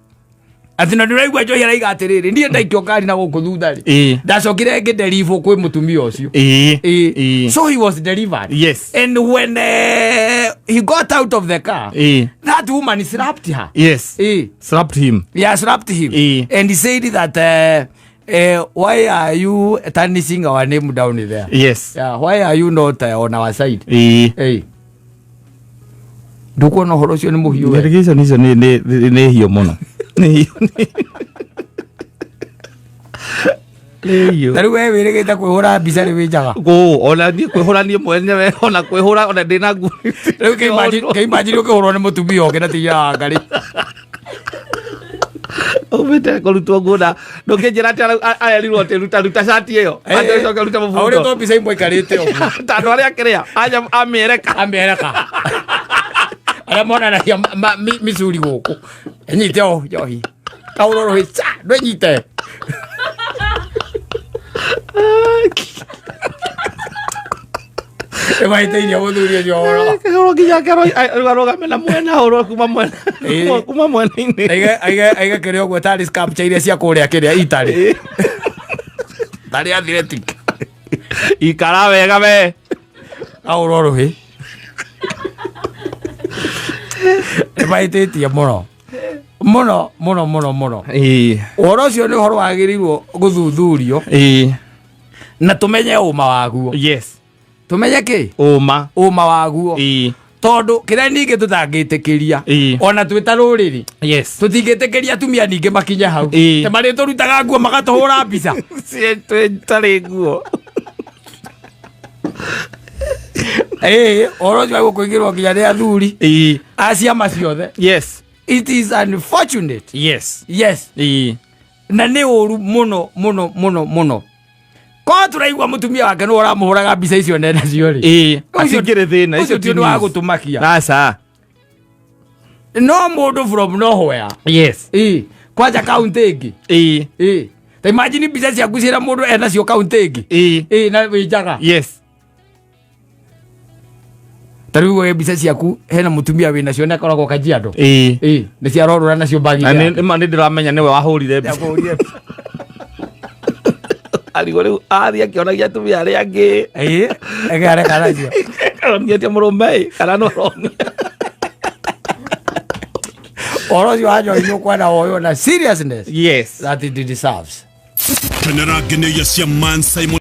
ati na ndiraigua Njohi araiga atiriri ndie ndaikio ngari na guku thutha ri ndacokire ngiderivo kwi mutumia ucio so he was delivered. Yes, and when he got out of the car that woman slapped her. Yes, slapped him. Yeah, slapped him. And he said that why are you tarnishing our name down there? Yes, yeah, why are you not on our side? Nduko no horo cio ni muhiu we irrigation icio ni hiyo muno ni hiyo taru we wirigite kwihura mbica ri winjaga ona ni kwihura ni mwene we ona kwihura ona ndina ngu riu keimagine ukihurwo ni mutumia ungi na tiya ngari umite kurutwo nguna ndukinjira ati aerirwo ati ruta shati iyo ati ruta mubuto aure to mbica imwe ikarite uguo tando aria kiria aja amereka aria monanagia Missouri guku enyite Njohi kauroro hica ndwenyite Emaiteria muthuri ucio oro. Oro nginya aroga mena mwena oro kuma mwena-inĩ. Aiga kĩrĩa ũguo tarĩ scapture iria cia kũrĩa kĩrĩa Italy. Tarĩ athletic. Ikara wega we. Auroro he. Emaitetie mũno. Mũno. Ũhoro ũcio nĩ ũhoro wagĩrĩirwo gũthuthurio. Na tũmenye ũma waguo. Yes. Tũmenye kĩ? Ũma waguo. Tondũ kĩrĩa ningĩ tũtangĩtĩkĩria ona twĩta rũrĩrĩ. Yes. Tũtingĩtĩkĩria atumia ningĩ makinya hau. Te marĩ tũrutaga nguo magatũhũra mbica. Twĩtarĩ nguo. Ũhoro ũcio wagwo kũingĩrwo nginya nĩ athuri a ciama ciothe. Yes. It is unfortunate. Yes. Na nĩ ũru mũno. Ko tũraigua mũtumia wake nĩ ũramũhũraga mbica icio nenda cio rĩ. Acingĩrĩ thĩna icio ti wa gũtũmakia. Aca. No mũndũ from nowhere. Yes. Kwanja kaunti ĩngĩ. Ta imagine mbica ciaku ciĩna mũndũ enacio kaunti ĩngĩ. Na wĩnjaga. Yes. Tarĩu mbica ciaku hena mũtumia wĩna cio na koragwo Kajiado. Nĩ ciarorora nacio Bangi. Na nĩ ndĩramenya nĩwe wahũrire mbica. Aligo rĩu athiĩ akĩonagia atumia arĩa angĩ. Egareka nacio. Aronia ti mũrũme kana no ronia. Ũhoro ũcio wanyoinwo kwenda woywo na seriousness. Yes. That it deserves. Kenera Guinea cia Mansaimo.